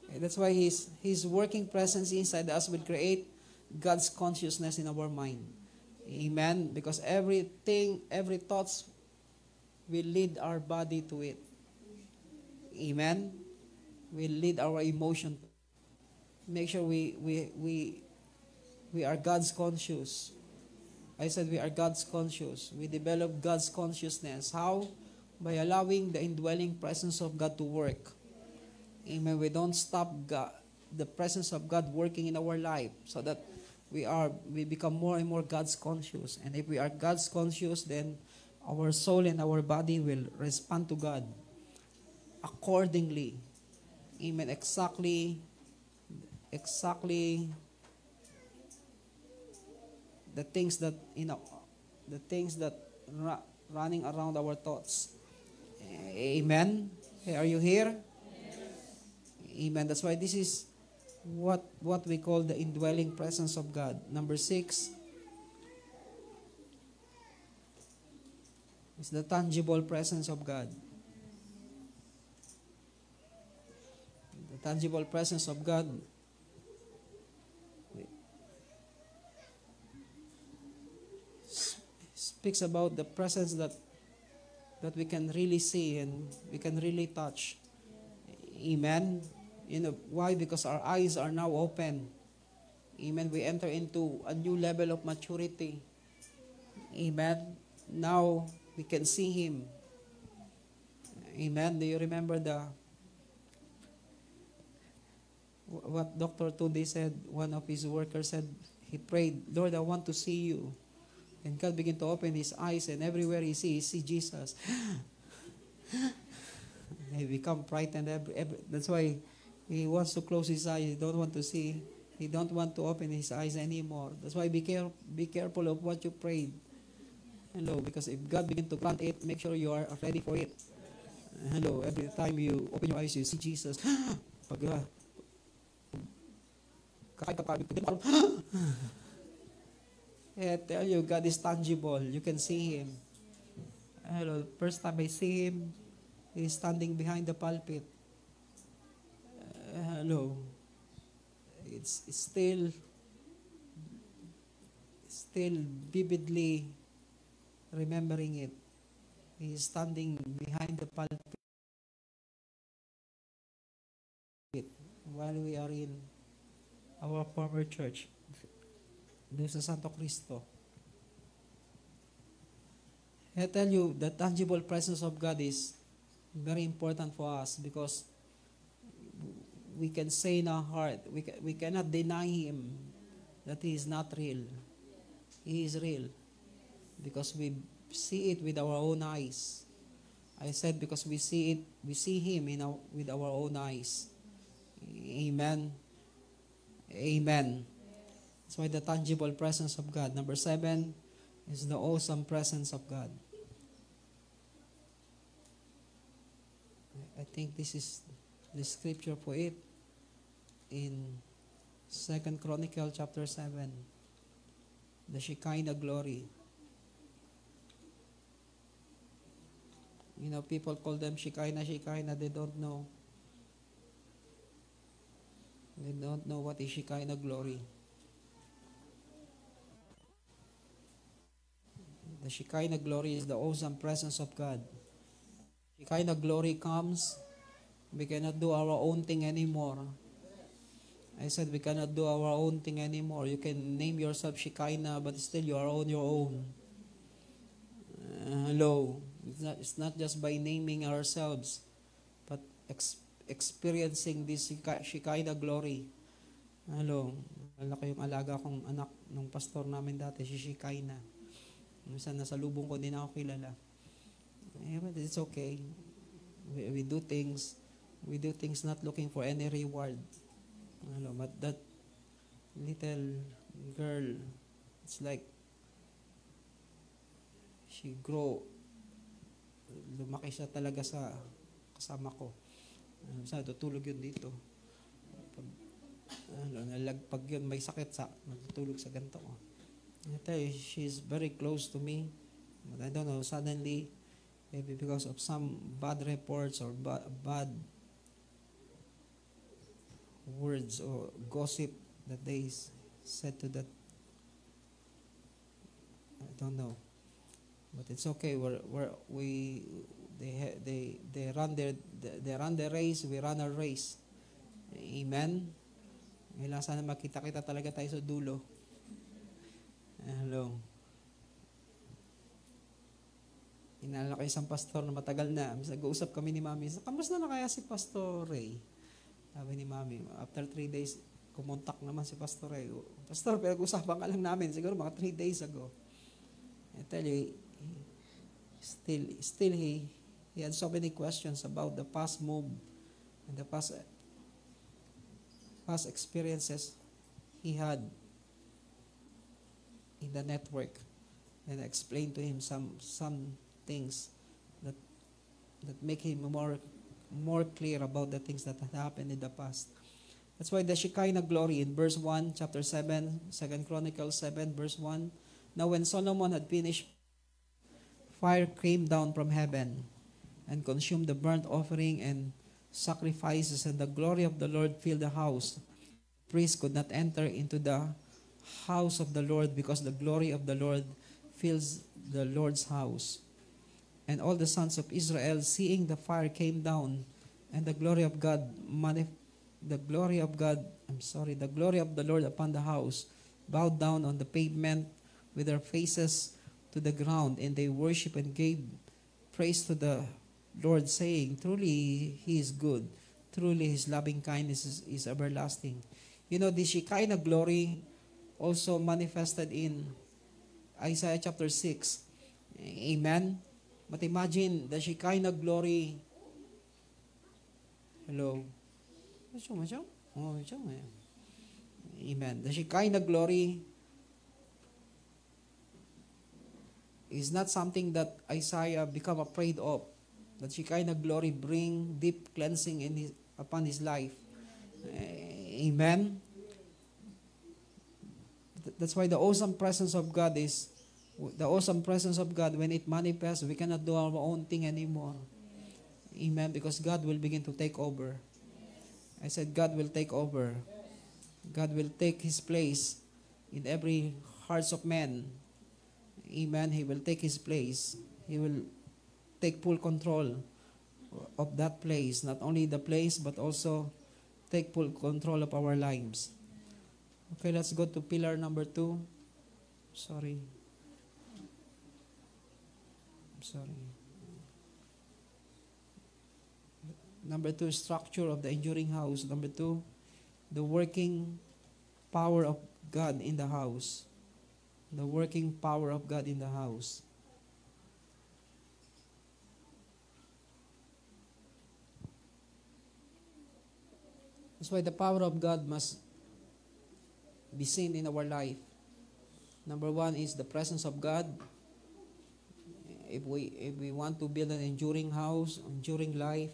Okay, that's why His working presence inside us will create God's consciousness in our mind. Amen? Because every thoughts will lead our body to it. Amen? Will lead our emotion. Make sure we are God's conscious. I said we are God's conscious. We develop God's consciousness. How? By allowing the indwelling presence of God to work. Amen. We don't stop the presence of God working in our life, so that we become more and more God's conscious. And if we are God's conscious, then our soul and our body will respond to God accordingly. Amen. Exactly the things that running around our thoughts. Amen. Hey, are you here? Amen. That's why this is what we call the indwelling presence of God. Number 6 is the tangible presence of God. The tangible presence of God speaks about the presence that we can really see and we can really touch. Amen. You know why? Because our eyes are now open. Amen. We enter into a new level of maturity. Amen. Now we can see Him. Amen. Do you remember what Dr. Tudy said? One of his workers said, he prayed, Lord, I want to see you. And God began to open his eyes, and everywhere he sees Jesus. He become frightened. That's why he wants to close his eyes. He don't want to see He don't want to open his eyes anymore. That's why be careful of what you prayed. Hello, because if God begin to grant it, make sure you are ready for it. Hello, every time you open your eyes, you see Jesus. Pag I tell you, God is tangible. You can see Him. Hello, first time I see Him, He's standing behind the pulpit. Hello. It's still vividly remembering it. He's standing behind the pulpit while we are in our former church, doon sa Santo Cristo. I tell you, the tangible presence of God is very important for us because we can say in our heart, we cannot deny Him that He is not real. He is real because we see it with our own eyes. I said because we see Him with our own eyes. Amen. Amen. That's why the tangible presence of God. Number 7 is the awesome presence of God. I think this is the scripture for it in 2 Chronicle chapter 7. The Shekinah glory. You know, people call them Shekinah. They don't know. They don't know what is Shekinah glory. The Shekinah glory is the awesome presence of God. Shekinah glory comes, we cannot do our own thing anymore. I said we cannot do our own thing anymore. You can name yourself Shekinah, but still you are on your own. Hello. It's not just by naming ourselves, but experiencing this Shekinah glory. Hello. Malaki yung alaga kong anak ng pastor namin dati, si Shekinah. Minsan nasa lubong ko din ako kilala. But it's okay. We do things not looking for any reward. Hello, but that little girl, it's like she lumaki siya talaga sa kasama ko. Minsan tutulog yun dito. Pag yun may sakit natutulog sa ganito ko. I tell you, she's very close to me. But I don't know, suddenly, maybe because of some bad reports or bad words or gossip that they said to that, I don't know. But it's okay. They run their race. We run our race. Amen. Kailangan sana makita-kita talaga tayo sa dulo. Hello. Inala ko isang pastor na matagal na. Nag-uusap kami ni Mami. Kamusta na kaya si Pastor Ray? Sabi ni Mami, after 3 days, kumontak naman si Pastor Ray. Pastor, pinag-usapan ka lang namin. Siguro mga 3 days ago. I tell you, still he had so many questions about the past move and the past experiences he had in the network, and I explained to him some things that make him more clear about the things that had happened in the past. That's why the Shekinah glory in verse 1, chapter 7, 2 Chronicles 7, verse 1. Now when Solomon had finished, fire came down from heaven and consumed the burnt offering and sacrifices, and the glory of the Lord filled the house. The priest could not enter into the house of the Lord because the glory of the Lord fills the Lord's house. And all the sons of Israel, seeing the fire came down, and the glory of the glory of the Lord upon the house, bowed down on the pavement with their faces to the ground, and they worshiped and gave praise to the Lord, saying, truly He is good. Truly His loving kindness is everlasting. You know, the Shekinah glory also manifested in Isaiah chapter 6. Amen? But imagine the Shekinah glory. Hello? Amen. The Shekinah glory is not something that Isaiah become afraid of. The Shekinah glory bring deep cleansing upon his life. Amen. That's why the awesome presence of God when it manifests, we cannot do our own thing anymore. Amen. Because God will begin to take over. I said God will take over. God will take His place in every hearts of men. Amen. He will take His place. He will take full control of that place. Not only the place, but also take full control of our lives. Okay, let's go to pillar number 2. Sorry. Number 2, structure of the enduring house. Number 2, the working power of God in the house. The working power of God in the house. That's why the power of God must be seen in our life. Number 1 is the presence of God. If we want to build an enduring house, enduring life,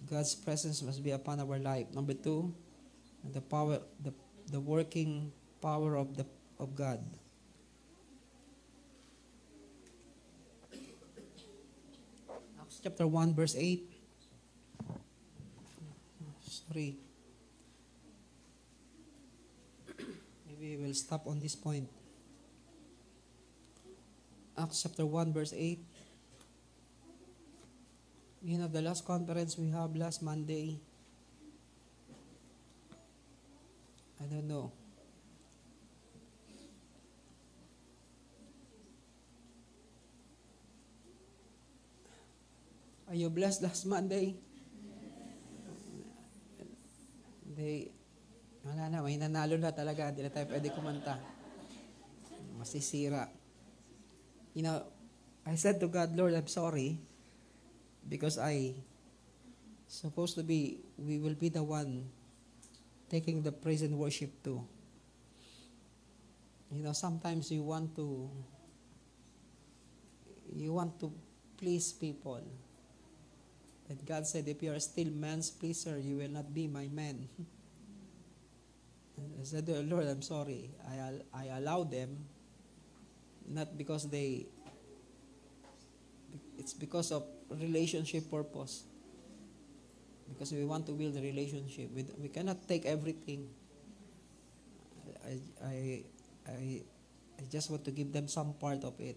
God's presence must be upon our life. Number 2, the working power of God. Acts chapter 1 verse 8. Sorry. Maybe we'll stop on this point. Acts chapter 1 verse 8. You know, the last conference we have last Monday, I don't know. Are you blessed last Monday? Wala na, may nanalo na talaga. Hindi na tayo pwede kumanta. Masisira. You know, I said to God, Lord, I'm sorry. Because we will be the one taking the praise and worship too. You know, sometimes you want to please people. And God said, if you are still man's pleaser, you will not be my man. And I said, Lord, I'm sorry. I allow them, not because it's because of relationship purpose. Because we want to build a relationship. We cannot take everything. I just want to give them some part of it.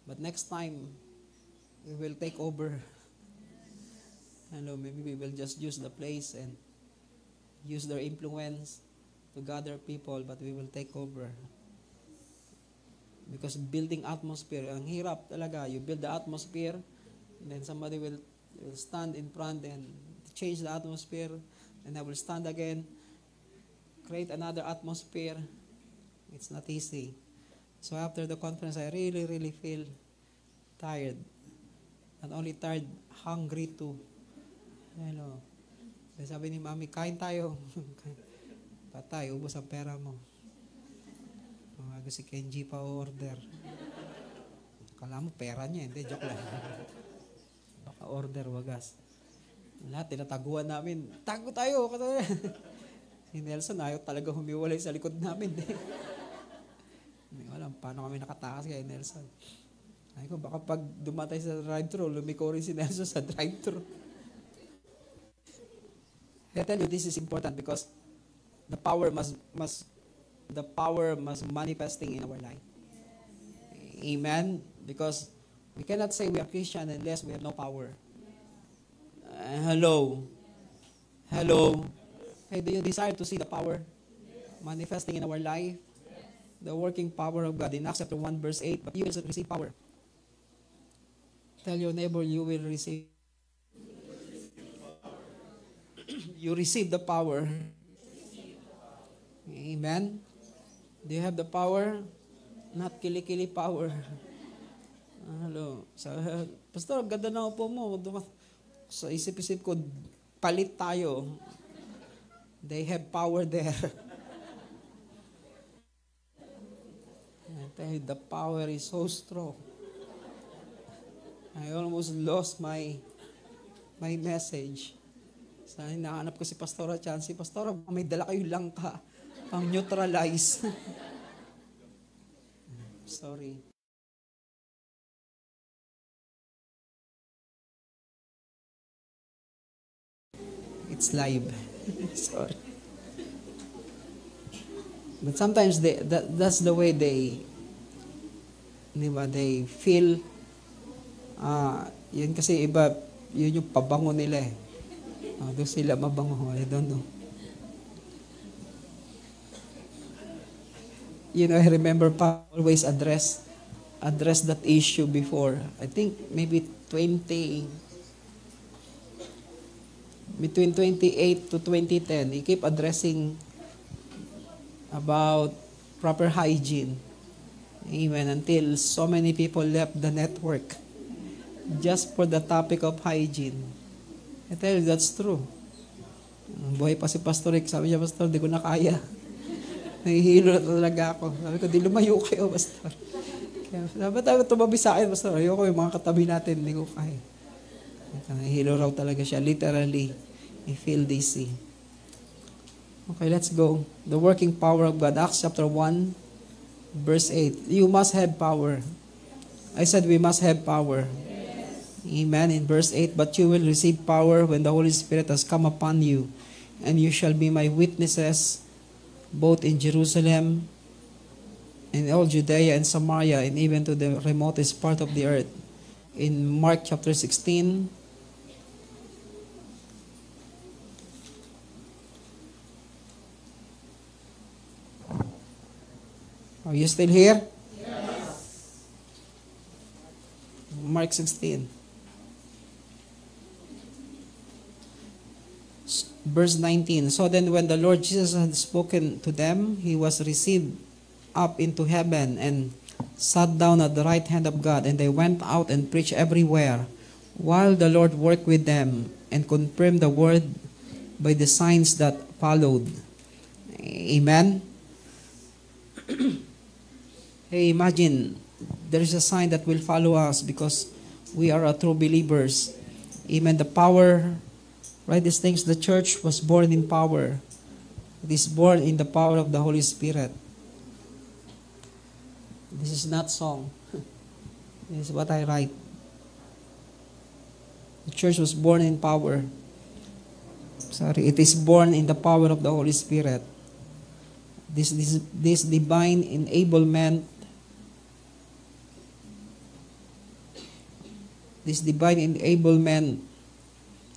But next time, we will take over. Maybe we will just use the place and use their influence to gather people, but we will take over. Because building atmosphere, ang hirap talaga. You build the atmosphere, and then somebody will stand in front and change the atmosphere, and I will stand again, create another atmosphere. It's not easy. So after the conference, I really, really feel tired. Not only tired, hungry too. Sabi ni Mami, kain tayo. Patay, ubos ang pera mo. Si Kenji pa order. Kala mo pera niya, hindi, joke lang. Baka order, wagas. Lahat, tinataguan namin. Tago tayo! Si Nelson, ayaw talaga humiwalay sa likod namin. Hindi ko alam paano kami nakatakas kay Nelson. Ay ko, baka pag dumatay sa drive-thru, lumiko rin si Nelson sa drive-thru. I tell you, this is important because the power must manifesting in our life. Amen? Because we cannot say we are Christian unless we have no power. Hello? Hey, do you desire to see the power manifesting in our life? The working power of God in Acts chapter 1 verse 8, but you will receive power. Tell your neighbor, you will receive. You receive the power. Amen? Do you have the power? Not kili-kili power. Hello. Pastor, ganda na upo mo. Sa isip-isip ko, palit tayo. They have power there. tell you, the power is so strong. I almost lost my message. So, hinahanap ko si Pastora Chan. Si Pastora, may dala kayong langka pang neutralize. Sorry. It's live. Sorry. But sometimes that's the way they feel. Yun kasi iba, yun yung pabango nila eh. Doon sila mabango. I don't know. I remember pa always address that issue before. I think maybe between 28 to 2010, he keep addressing about proper hygiene. Amen. Until so many people left the network just for the topic of hygiene. I tell you, that's true. Buhay pa si Pastor Rick. Sabi niya, Pastor, di ko na kaya. Nahihilo na talaga ako. Sabi ko, di lumayo kayo, Pastor. Kaya, sabi tayo tumabi sa akin, Pastor. Ayoko yung mga katabi natin, di ko kaya. Nahihilo raw talaga siya. Literally, I feel dizzy. Okay, let's go. The working power of God. Acts chapter 1, verse 8. You must have power. I said we must have power. Amen. In verse 8, but you will receive power when the Holy Spirit has come upon you, and you shall be my witnesses both in Jerusalem, in all Judea and Samaria, and even to the remotest part of the earth. In Mark chapter 16, are you still here? Yes. Mark 16. Verse 19. So then when the Lord Jesus had spoken to them, he was received up into heaven and sat down at the right hand of God. And they went out and preached everywhere, while the Lord worked with them and confirmed the word by the signs that followed. Amen. Hey, imagine there is a sign that will follow us because we are a true believers. Amen. The power, right? These things, the church was born in power. It is born in the power of the Holy Spirit. This is not song. This is what I write. The church was born in power. Sorry, it is born in the power of the Holy Spirit. This divine enablement, this divine enablement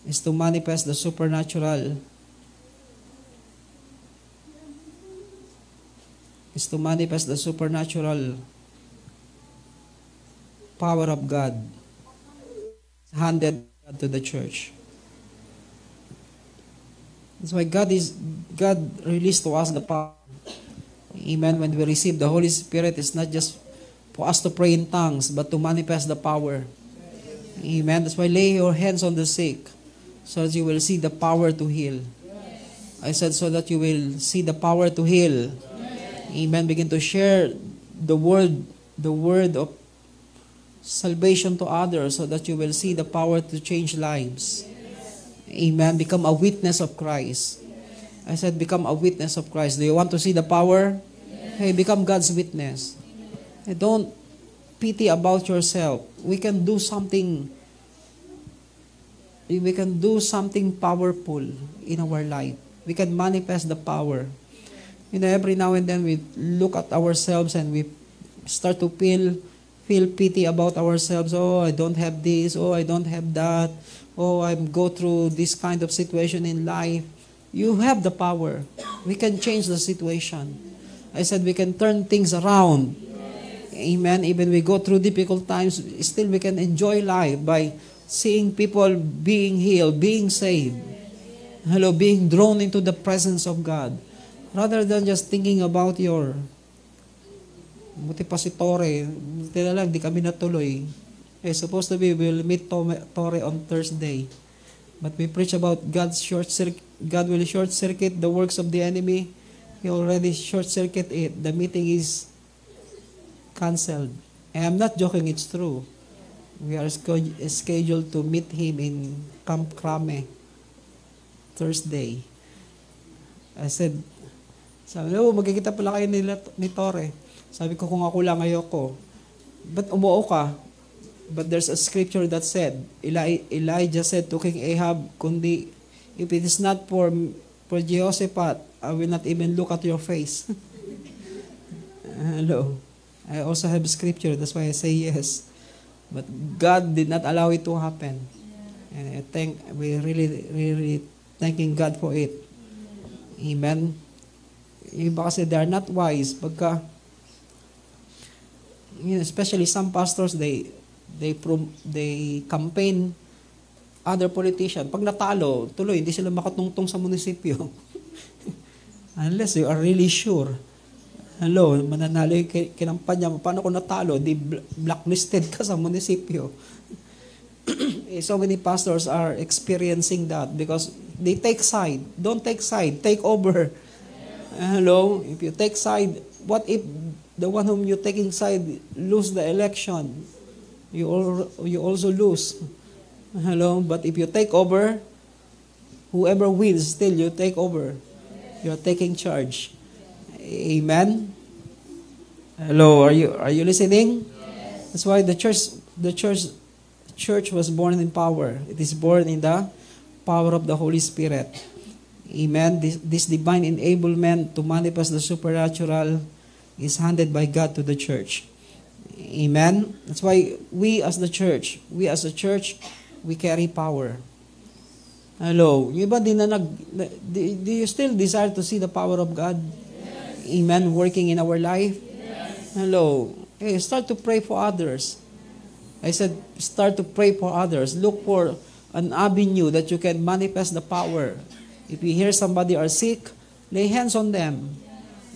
is to manifest the supernatural, power of God handed to the church. That's why God released to us the power. Amen. When we receive the Holy Spirit, it's not just for us to pray in tongues, but to manifest the power. Amen. That's why lay your hands on the sick, so that you will see the power to heal. I said, so that you will see the power to heal. Amen. Begin to share the word of salvation to others, so that you will see the power to change lives. Amen. Become a witness of Christ. I said, become a witness of Christ. Do you want to see the power? Hey, become God's witness. Hey, don't pity about yourself. We can do something. We can do something powerful in our life. We can manifest the power. Every now and then we look at ourselves and we start to feel pity about ourselves. Oh, I don't have this. Oh, I don't have that. Oh, I go through this kind of situation in life. You have the power. We can change the situation. I said we can turn things around. Amen. Even we go through difficult times, still we can enjoy life by seeing people being healed, being saved. Hello, being drawn into the presence of God. Rather than just thinking about your buti pa si Tore, buti na lang, di kami natuloy. Supposed to be, we'll meet Tore on Thursday. But we preach about God will short-circuit the works of the enemy. He already short-circuit it. The meeting is canceled. And I'm not joking, it's true. We are scheduled to meet him in Camp Crame Thursday. I said, sabi niya, magkikita pala kayo ni Tore. Sabi ko, kung ako lang, ayoko. But umuo ka? But there's a scripture that said, Elijah said to King Ahab, kundi, if it is not for Jehoshaphat, I will not even look at your face. Hello. I also have scripture, that's why I say yes. But God did not allow it to happen. And we really thanking God for it. Amen. Iba kasi they are not wise. Pagka, especially some pastors, they campaign other politician. Pag natalo, tuloy, hindi sila makatungtong sa munisipyo. Unless you are really sure. Hello, mananalo yung kinampanya mo. Paano kung natalo? Di blacklisted ka sa munisipyo. So many pastors are experiencing that because they take side. Don't take side. Take over. Hello, if you take side, what if the one whom you're taking side lose the election? You also lose. Hello, but if you take over, whoever wins, still you take over. You're taking charge. Amen. Hello, are you listening? Yes. That's why the church was born in power. It is born in the power of the Holy Spirit. Amen. This divine enablement to manifest the supernatural is handed by God to the church. Amen. That's why we as a church, we carry power. Hello. Yung iba do you still desire to see the power of God? Yes. Amen. Working in our life? Yes. Hello. Hey, start to pray for others. I said, start to pray for others. Look for an avenue that you can manifest the power. If you hear somebody are sick, lay hands on them.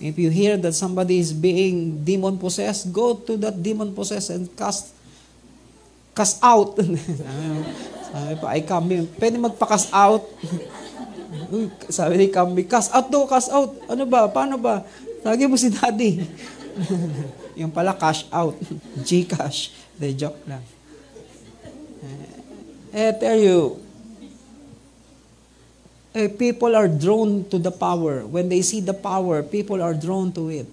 If you hear that somebody is being demon-possessed, go to that demon-possessed and cast out. Sabi pa, ay kami, pwede magpa-cast out. Sabi ni kami, cast out daw, cast out. Ano ba? Paano ba? Lagi mo si daddy. Yung pala, cash out. Gcash. De joke lang. Tell you, people are drawn to the power. When they see the power, people are drawn to it.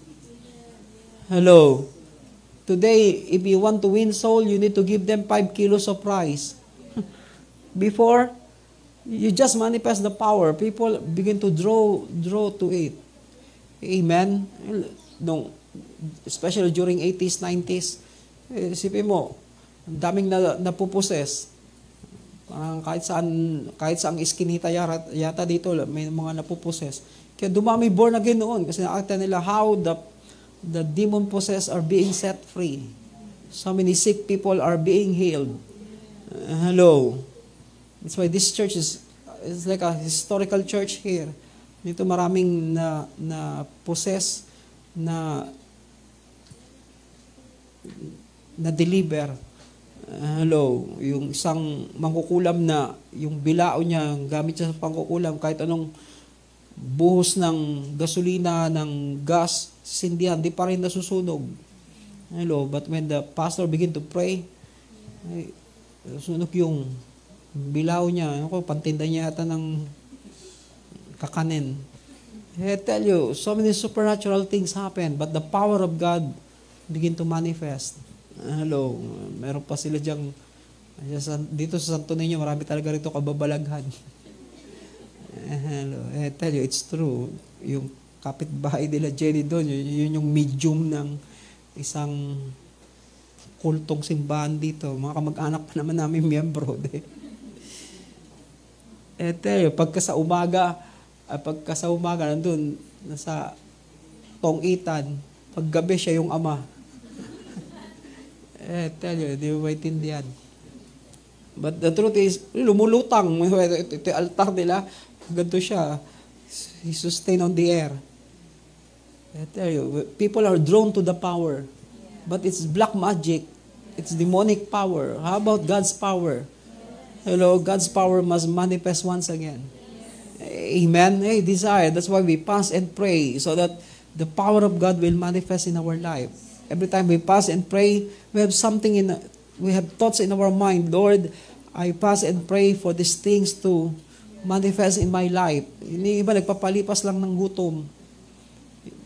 Hello. Today, if you want to win soul, you need to give them 5 kilos of rice. Before, you just manifest the power. People begin to draw to it. Amen? No, especially during 80s, 90s, isipin mo, daming napuposes. Parang kahit saan iskinita yata dito, may mga napuposes. Kaya dumami born again noon kasi nakita nila how the demon-possessed are being set free. So many sick people are being healed. Hello. That's why this church is like a historical church here. Dito maraming na possess, na deliver. Hello, yung isang mangkukulam na yung bilao niya, gamit siya sa pangkukulam, kahit anong buhos ng gasolina, ng gas, sindihan, di pa rin nasusunog. Hello, but when the pastor begin to pray, sunog yung bilao niya, pantinda niya yata ng kakanin. I tell you, so many supernatural things happen, but the power of God begin to manifest. Hello, meron pa sila diyang, dito sa Santo Niño, marami talaga rito kababalaghan. Hello, I tell you, it's true. Yung kapitbahay nila Jenny doon, yun yung medium ng isang kultong simbahan dito. Mga kamag-anak pa naman namin miyembro. I tell you, pagka sa umaga, nandun, nasa Tong-Itan, paggabi siya yung ama. Tell you, di ba maintindihan? But the truth is, lumulutang. Ito yung altar nila, ganito siya. He sustain on the air. I tell you, people are drawn to the power. But it's black magic. It's demonic power. How about God's power? Hello, God's power must manifest once again. Amen? Hey, desire. That's why we fast and pray so that the power of God will manifest in our life. every time we fast and pray, we have we have thoughts in our mind, Lord, I fast and pray for these things to manifest in my life. Yung iba nagpapalipas lang ng gutom.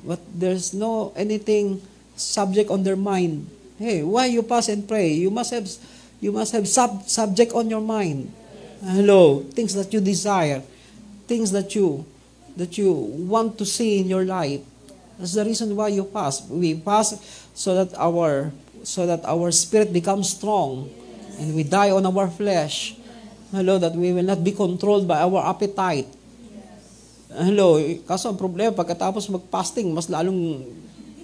But there's no anything subject on their mind. Hey, why you fast and pray? You must have subject on your mind. Hello, things that you desire, things that you want to see in your life. That's the reason why you fast. We fast so that our spirit becomes strong and we die on our flesh. Hello, that we will not be controlled by our appetite. Hello, kaso ang problema, pagkatapos mag-fasting, mas lalong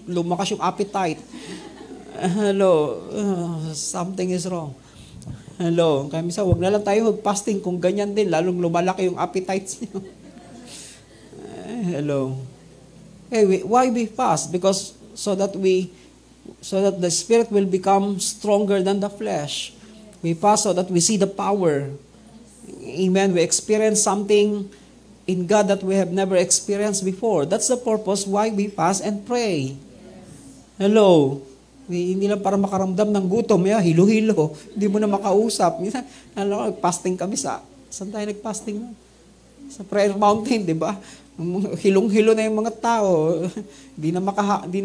lumakas yung appetite. Hello, something is wrong. Hello, kaya minsan, huwag na lang tayo mag-fasting kung ganyan din, lalong lumalaki yung appetites niyo. Hello. Hey, why we fast? Because so that the spirit will become stronger than the flesh. We fast so that we see the power. Amen. We experience something in God that we have never experienced before. That's the purpose why we fast and pray. Hello. Hindi lang para makaramdam ng gutom, hilo-hilo. Hindi mo na makausap. Minsan, fasting kami saan tayo nag-fasting? Sa prayer mountain, di ba? Hilong-hilo na yung mga tao. Di na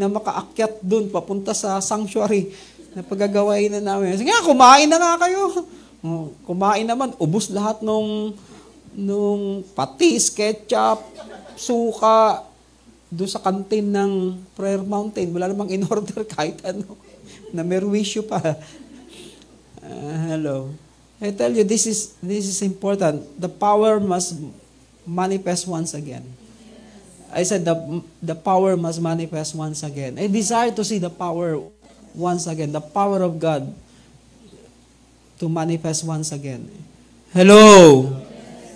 makaakyat dun, papunta sa sanctuary na paggagawain na namin. Sige, kumain na nga kayo. Kumain naman, ubos lahat nung patis, ketchup, suka, doon sa kantin ng prayer mountain. Wala namang in-order kahit ano. Na merwisyo pa. Hello. I tell you, this is important. The power must manifest once again. I said the power must manifest once again. I desire to see the power once again. The power of God to manifest once again. Hello?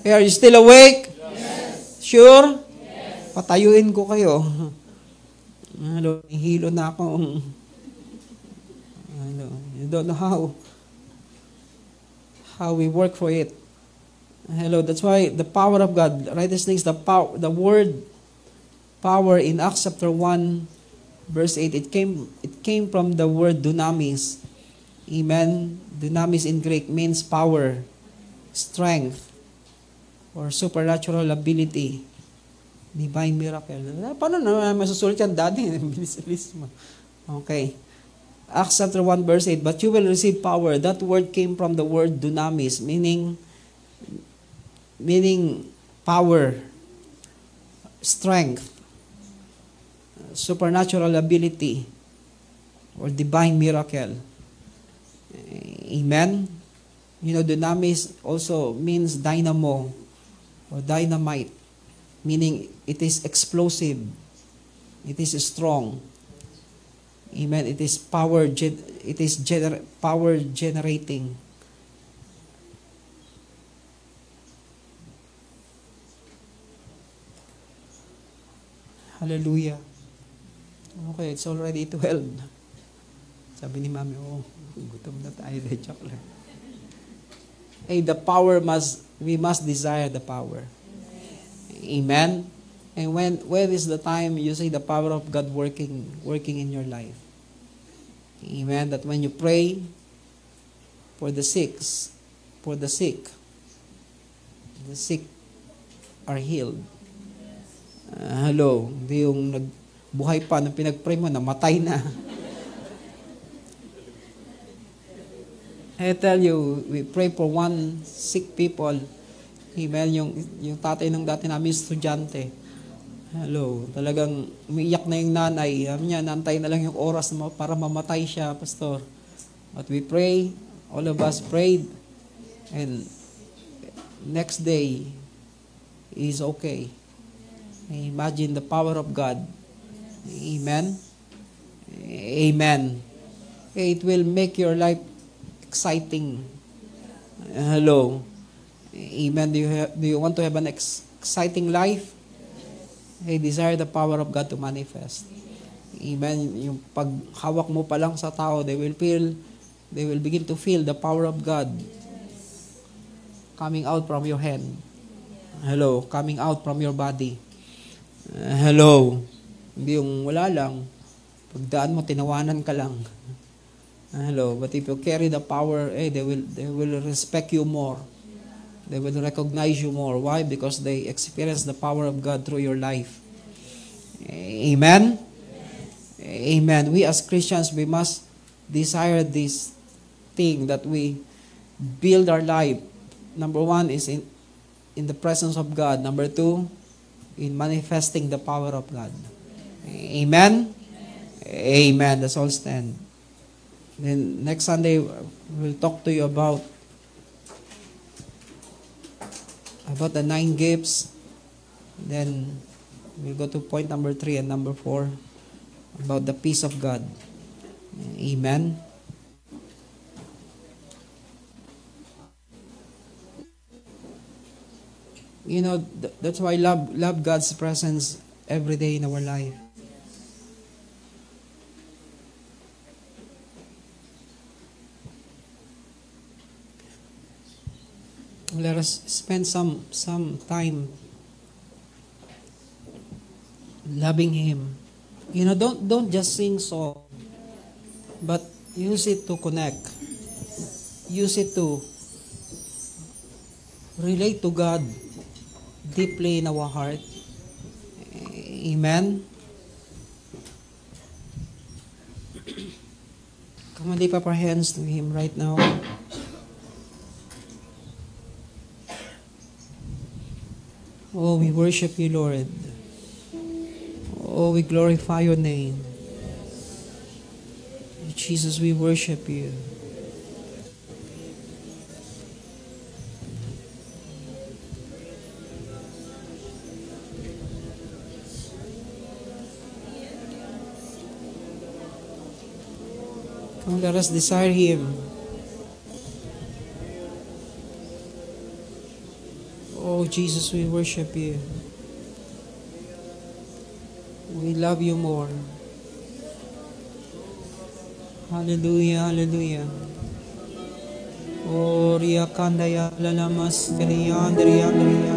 Yes. Are you still awake? Yes. Sure? Yes. Patayuin ko kayo. Hello? Hilo na ako. Hello? You don't know how we work for it. Hello? That's why the power of God, write these things, the word power in Acts chapter 1 verse 8, it came from the word dunamis. Amen. Dunamis in Greek means power, strength, or supernatural ability, divine miracle. Paano na masusulit yan, Daddy? Bilis mo. Okay. Acts chapter 1 verse 8, but you will receive power. That word came from the word dunamis, meaning power, strength, supernatural ability, or divine miracle. Amen? You know, dunamis also means dynamo or dynamite, meaning it is explosive, it is strong. Amen? It is power generating. Hallelujah. Okay, it's already 12. Sabi ni Mami, gutom na tayo. Joke lang. Hey, we must desire the power. Amen? And when is the time you see the power of God working in your life? Amen? That when you pray for the sick are healed. Hello, hindi yung nagbuhay pa nung pinag-pray mo, namatay na. I tell you, we pray for one sick people. Amen, yung tatay ng dati namin estudyante. Hello, talagang umiiyak na yung nanay. Sabi niya, nantay na lang yung oras para mamatay siya, Pastor. But we pray, all of us prayed, and next day, he's okay. Imagine the power of God. Amen? Amen. It will make your life exciting. Hello? Amen. Do you want to have an exciting life? Hey, desire the power of God to manifest. Amen. Yung paghawak mo pa lang sa tao, they will begin to feel the power of God coming out from your hand. Hello? Coming out from your body. Hello. Hindi yung wala lang. Pagdaan mo, tinawanan ka lang. Hello, but if you carry the power, they will respect you more. They will recognize you more. Why? Because they experience the power of God through your life. Amen? Amen. We as Christians, we must desire this thing that we build our life. Number one is in the presence of God. Number two, in manifesting the power of God. Amen? Amen. Let's all stand. Then next Sunday, we'll talk to you about the 9 gifts. Then we'll go to point number 3 and number 4 about the peace of God. Amen. You know, that's why I love God's presence every day in our life. Let us spend some time loving Him. You know, don't just sing song, but use it to connect. Use it to relate to God deeply in our heart. Amen. Come on, lift up our hands to Him right now. Oh, we worship you, Lord. Oh, we glorify your name. Jesus, we worship you. Come, let us desire Him. Oh, Jesus, we worship you. We love you more. Hallelujah, hallelujah. Oh, Ria Kandaya Lalamas Kriandria Andria.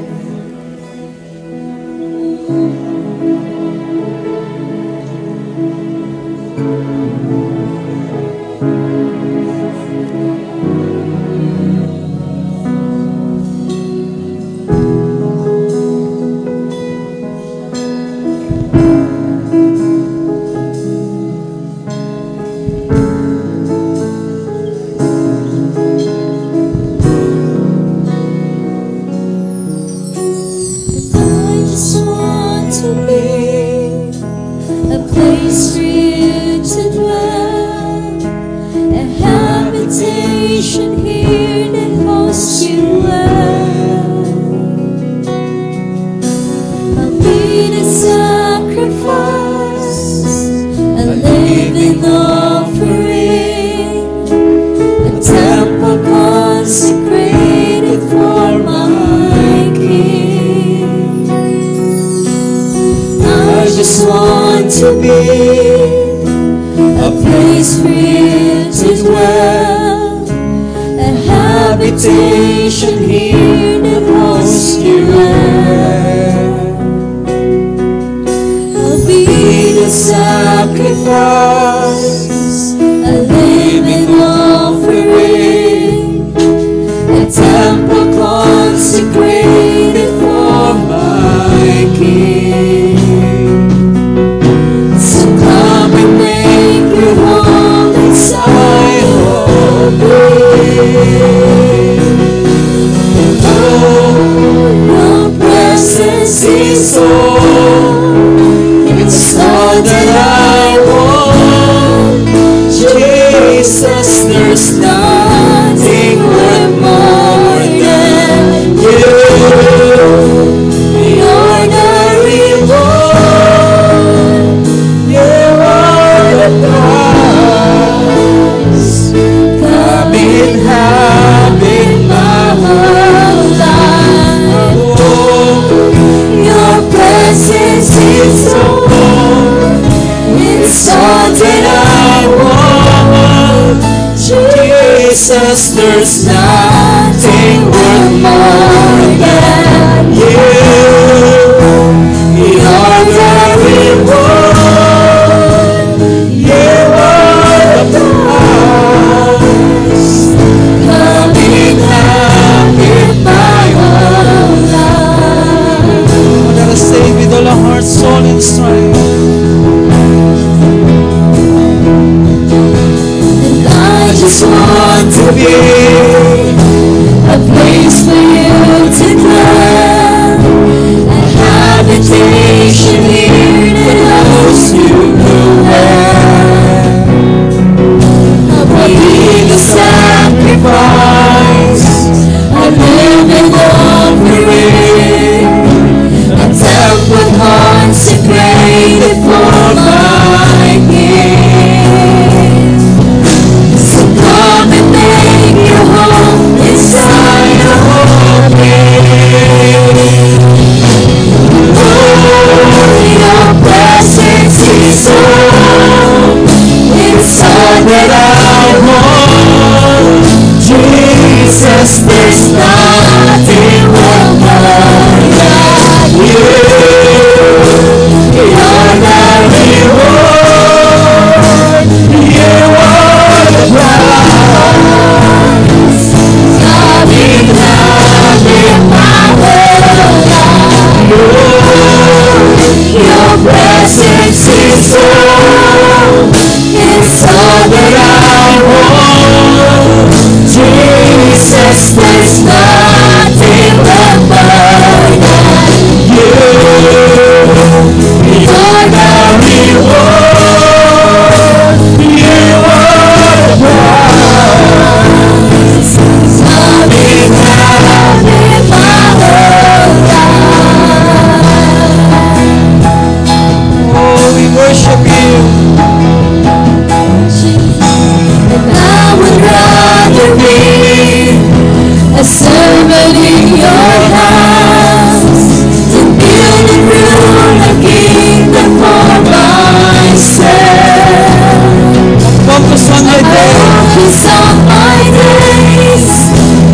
There's nothing worth more than you. You're the reward. just want to be a place for you to dwell, a habitation here to host you well. I'll be the sacrifice, a living offering, a temple consecrated for my King. So come and make your home inside of me. Oh, your presence is all, it's all that I want. Jesus, there's nothing wrong but you. You're the reward, you are the prize. Coming down in my world, your presence is all, it's all that I want. Jesus, there's nothing wrong but you. You're the reward, you are the prize. Coming down in my world. Oh, we worship you. And I would rather be a servant in your house than build and rule a kingdom for myself. Focus on your day. Focus on my days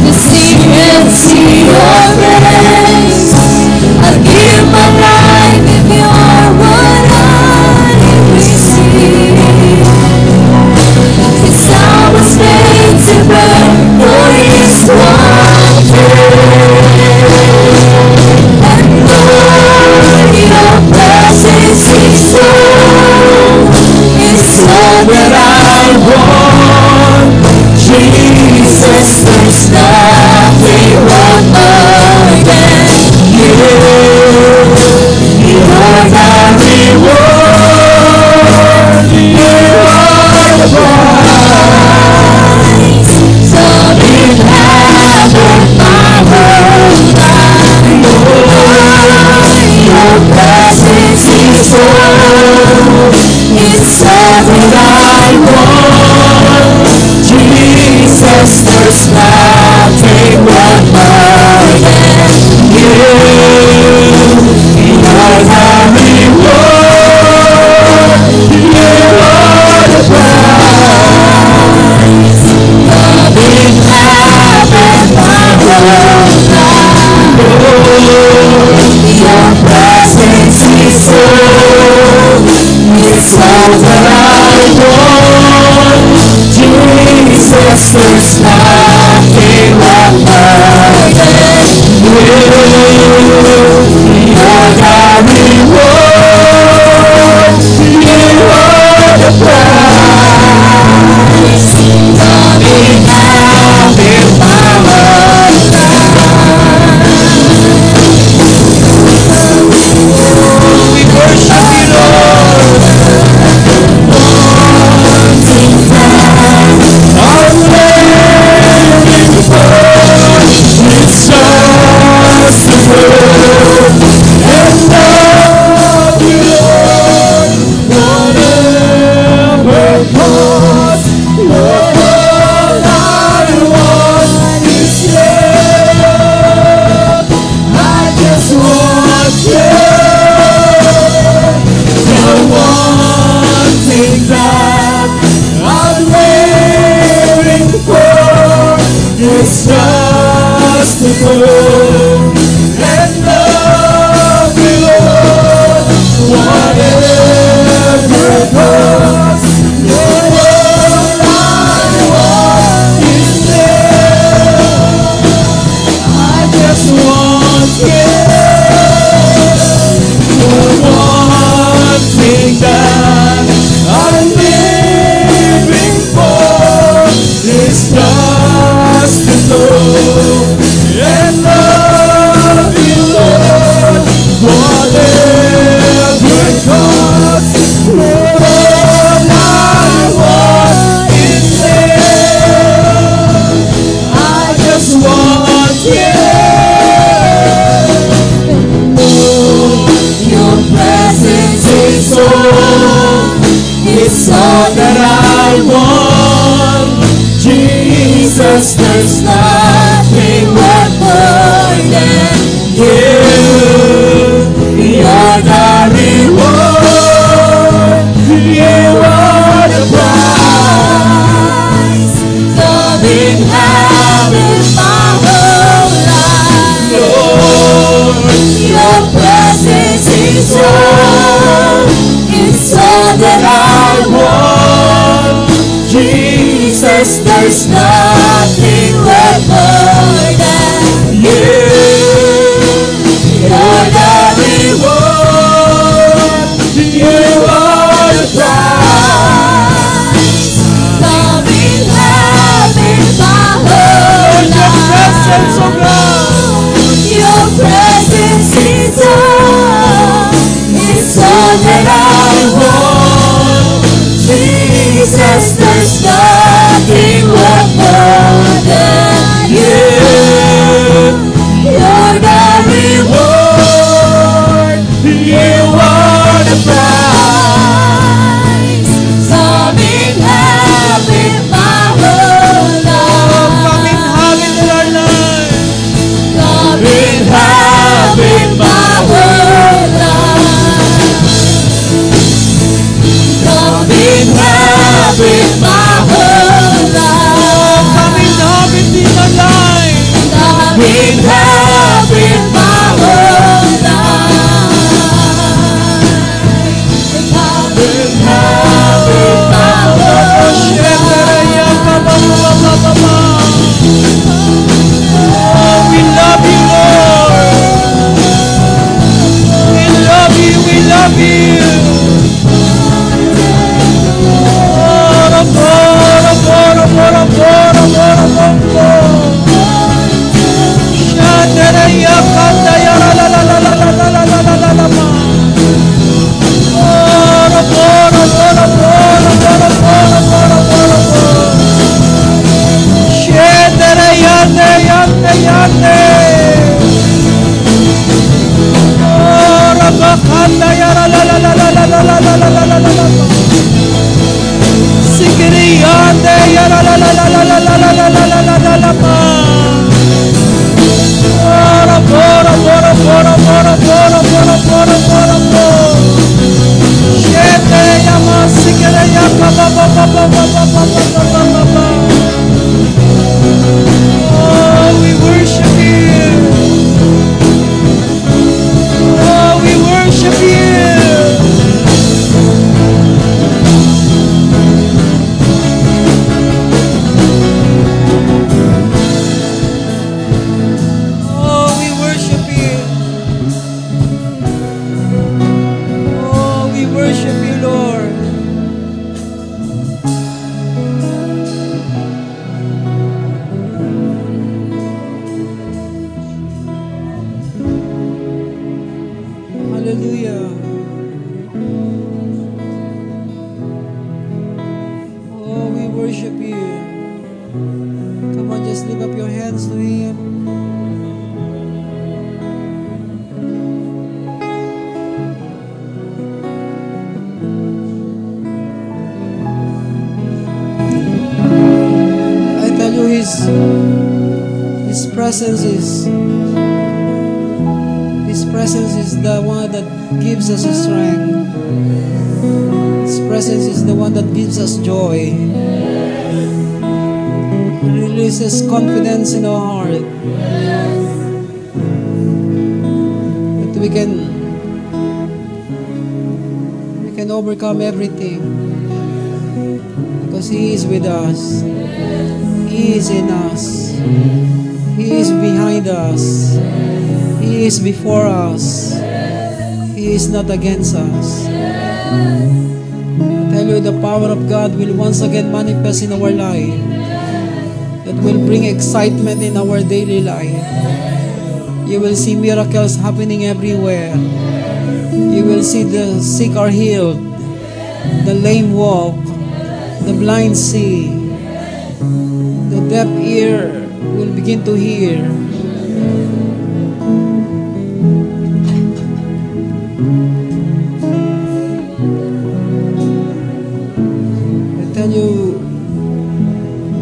to see and see your grace. I'll give my life if you're what I receive. 'Cause I was made to burn for His one and Lord, your presence is all, it's all that I want. Jesus, there's nothing wrong more than you. You're the reward, you are the prize. Come in heaven, my world, your presence is all, it's all that I want. Jesus, there's nothing wrong more than you. You're the reward, you are the prize. Come in heaven, my world, your presence is all, it's all that I want. Jesus, there's nothing wrong more than you. You're the reward, you are the prize. Come in heaven, my world. We worship you, Lord. It's just the good and love you, Lord, whatever it costs. You're all I want is there. I just want you. The one thing that I'm living for Jesus, there's nothing worth more than you. You're the reward. You are the prize. Come in heaven my whole life. Lord, your presence is all. It's all that I want. Jesus, there's nothing worth more than you. You're the reward. You are the prize. Come in heaven my whole life. Your presence is all. It's all that I want. Jesus, there's nothing worth more than you. You're the reward. You are the prize. Come in heaven my whole life. Come in heaven in our life. Come in heaven my whole life. Come in heaven my whole life. Come in heaven in our life. Come in heaven my whole life. Come in heaven my whole Oh, we love you, Lord. We love you, we love you. Oh, we worship you. Oh, we worship you. Oh, we worship you. Oh, we worship you, Lord. Hallelujah. Oh, we worship you. Come on, just lift up your hands to Him. I tell you, His presence is the one that gives us strength. His presence is the one that gives us joy. It releases confidence in our heart. That we can overcome everything. Because He is with us. He is in us. He is behind us. He is before us. He is not against us. I tell you, the power of God will once again manifest in our life. That will bring excitement in our daily life. You will see miracles happening everywhere. You will see the sick are healed, the lame walk, the blind see, the deaf ear will begin to hear.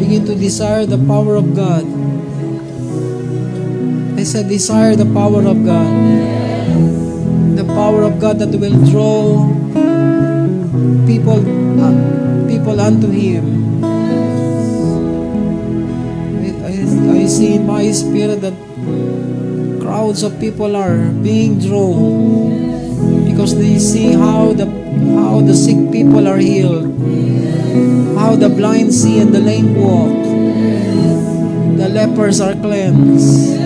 Begin to desire the power of God. I said desire the power of God. The power of God that will draw people unto Him. I see in my spirit that crowds of people are being drawn because they see how the sick people are healed, how the blind see and the lame walk, the lepers are cleansed,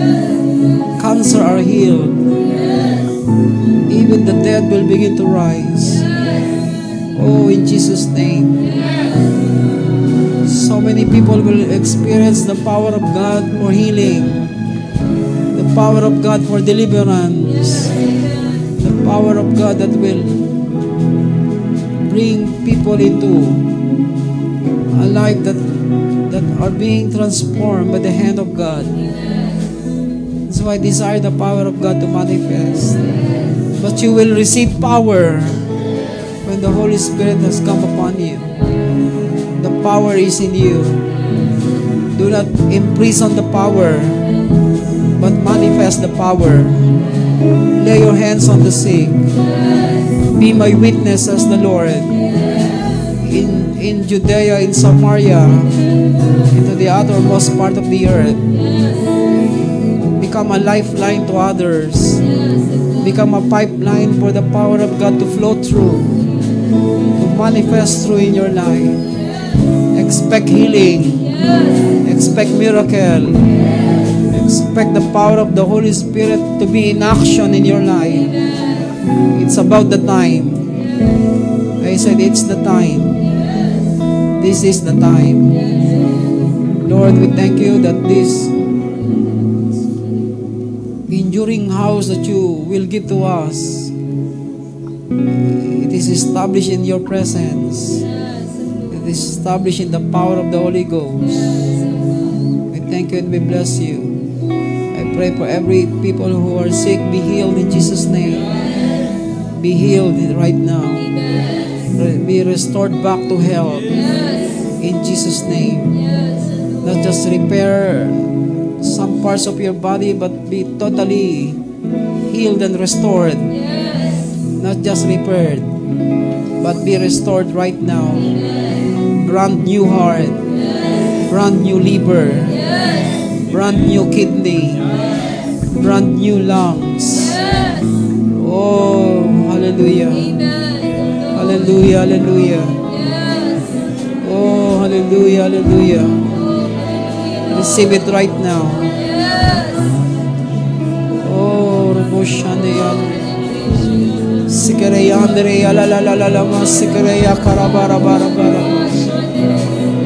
cancer are healed, even the dead will begin to rise. Oh, in Jesus' name. So many people will experience the power of God for healing, the power of God for deliverance, the power of God that will bring people into a life that are being transformed by the hand of God. So I desire the power of God to manifest. But you will receive power when the Holy Spirit has come upon you. The power is in you. Do not imprison the power, but manifest the power. Lay your hands on the sick. Be my witness as the Lord. In Judea, in Samaria, into the uttermost part of the earth. Become a lifeline to others. Become a pipeline for the power of God to flow through, to manifest through in your life. Expect healing. Expect miracle. Expect the power of the Holy Spirit to be in action in your life. It's about the time. I said it's the time. This is the time. Lord, we thank you that this enduring house that you will give to us, it is established in your presence. It is established in the power of the Holy Ghost. We thank you and we bless you. I pray for every people who are sick, be healed in Jesus' name. Be healed right now. Be restored back to health in Jesus' name. Not just repair some parts of your body, but be totally healed and restored. Not just repaired, but be restored right now. Brand new heart, brand new liver, brand new kidney, brand new lungs. Oh, hallelujah. Hallelujah, hallelujah. Oh, hallelujah, hallelujah. Receive it right now. Oh, Roboshaneya. Sikereyandre, alalalala, sikereya karabarabara.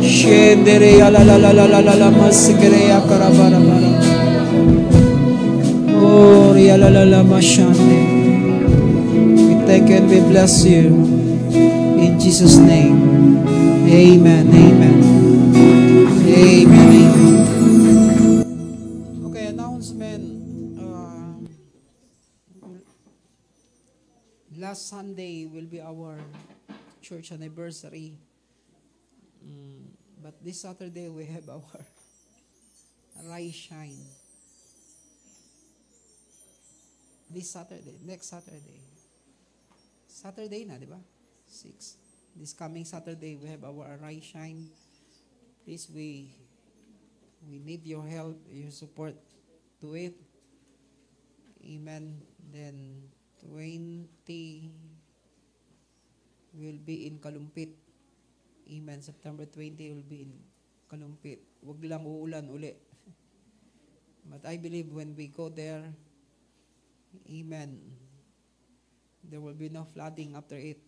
Shendere, alalalala, sikereya karabarabara. Oh, rialalala, mashande. We thank you and we bless you. In Jesus' name. Amen. Amen. Amen. Amen. Okay, announcement. Last Sunday will be our church anniversary. But this Saturday we have our Rise Shine. This Saturday, next Saturday. Saturday na, di ba? 6. This coming Saturday, we have our Rise Shine. Please, we need your help, your support to it. Amen. Then, 20 will be in Kalumpit. Amen. September 20 will be in Kalumpit. Huwag lang uulan uli. But I believe when we go there, amen, there will be no flooding after it.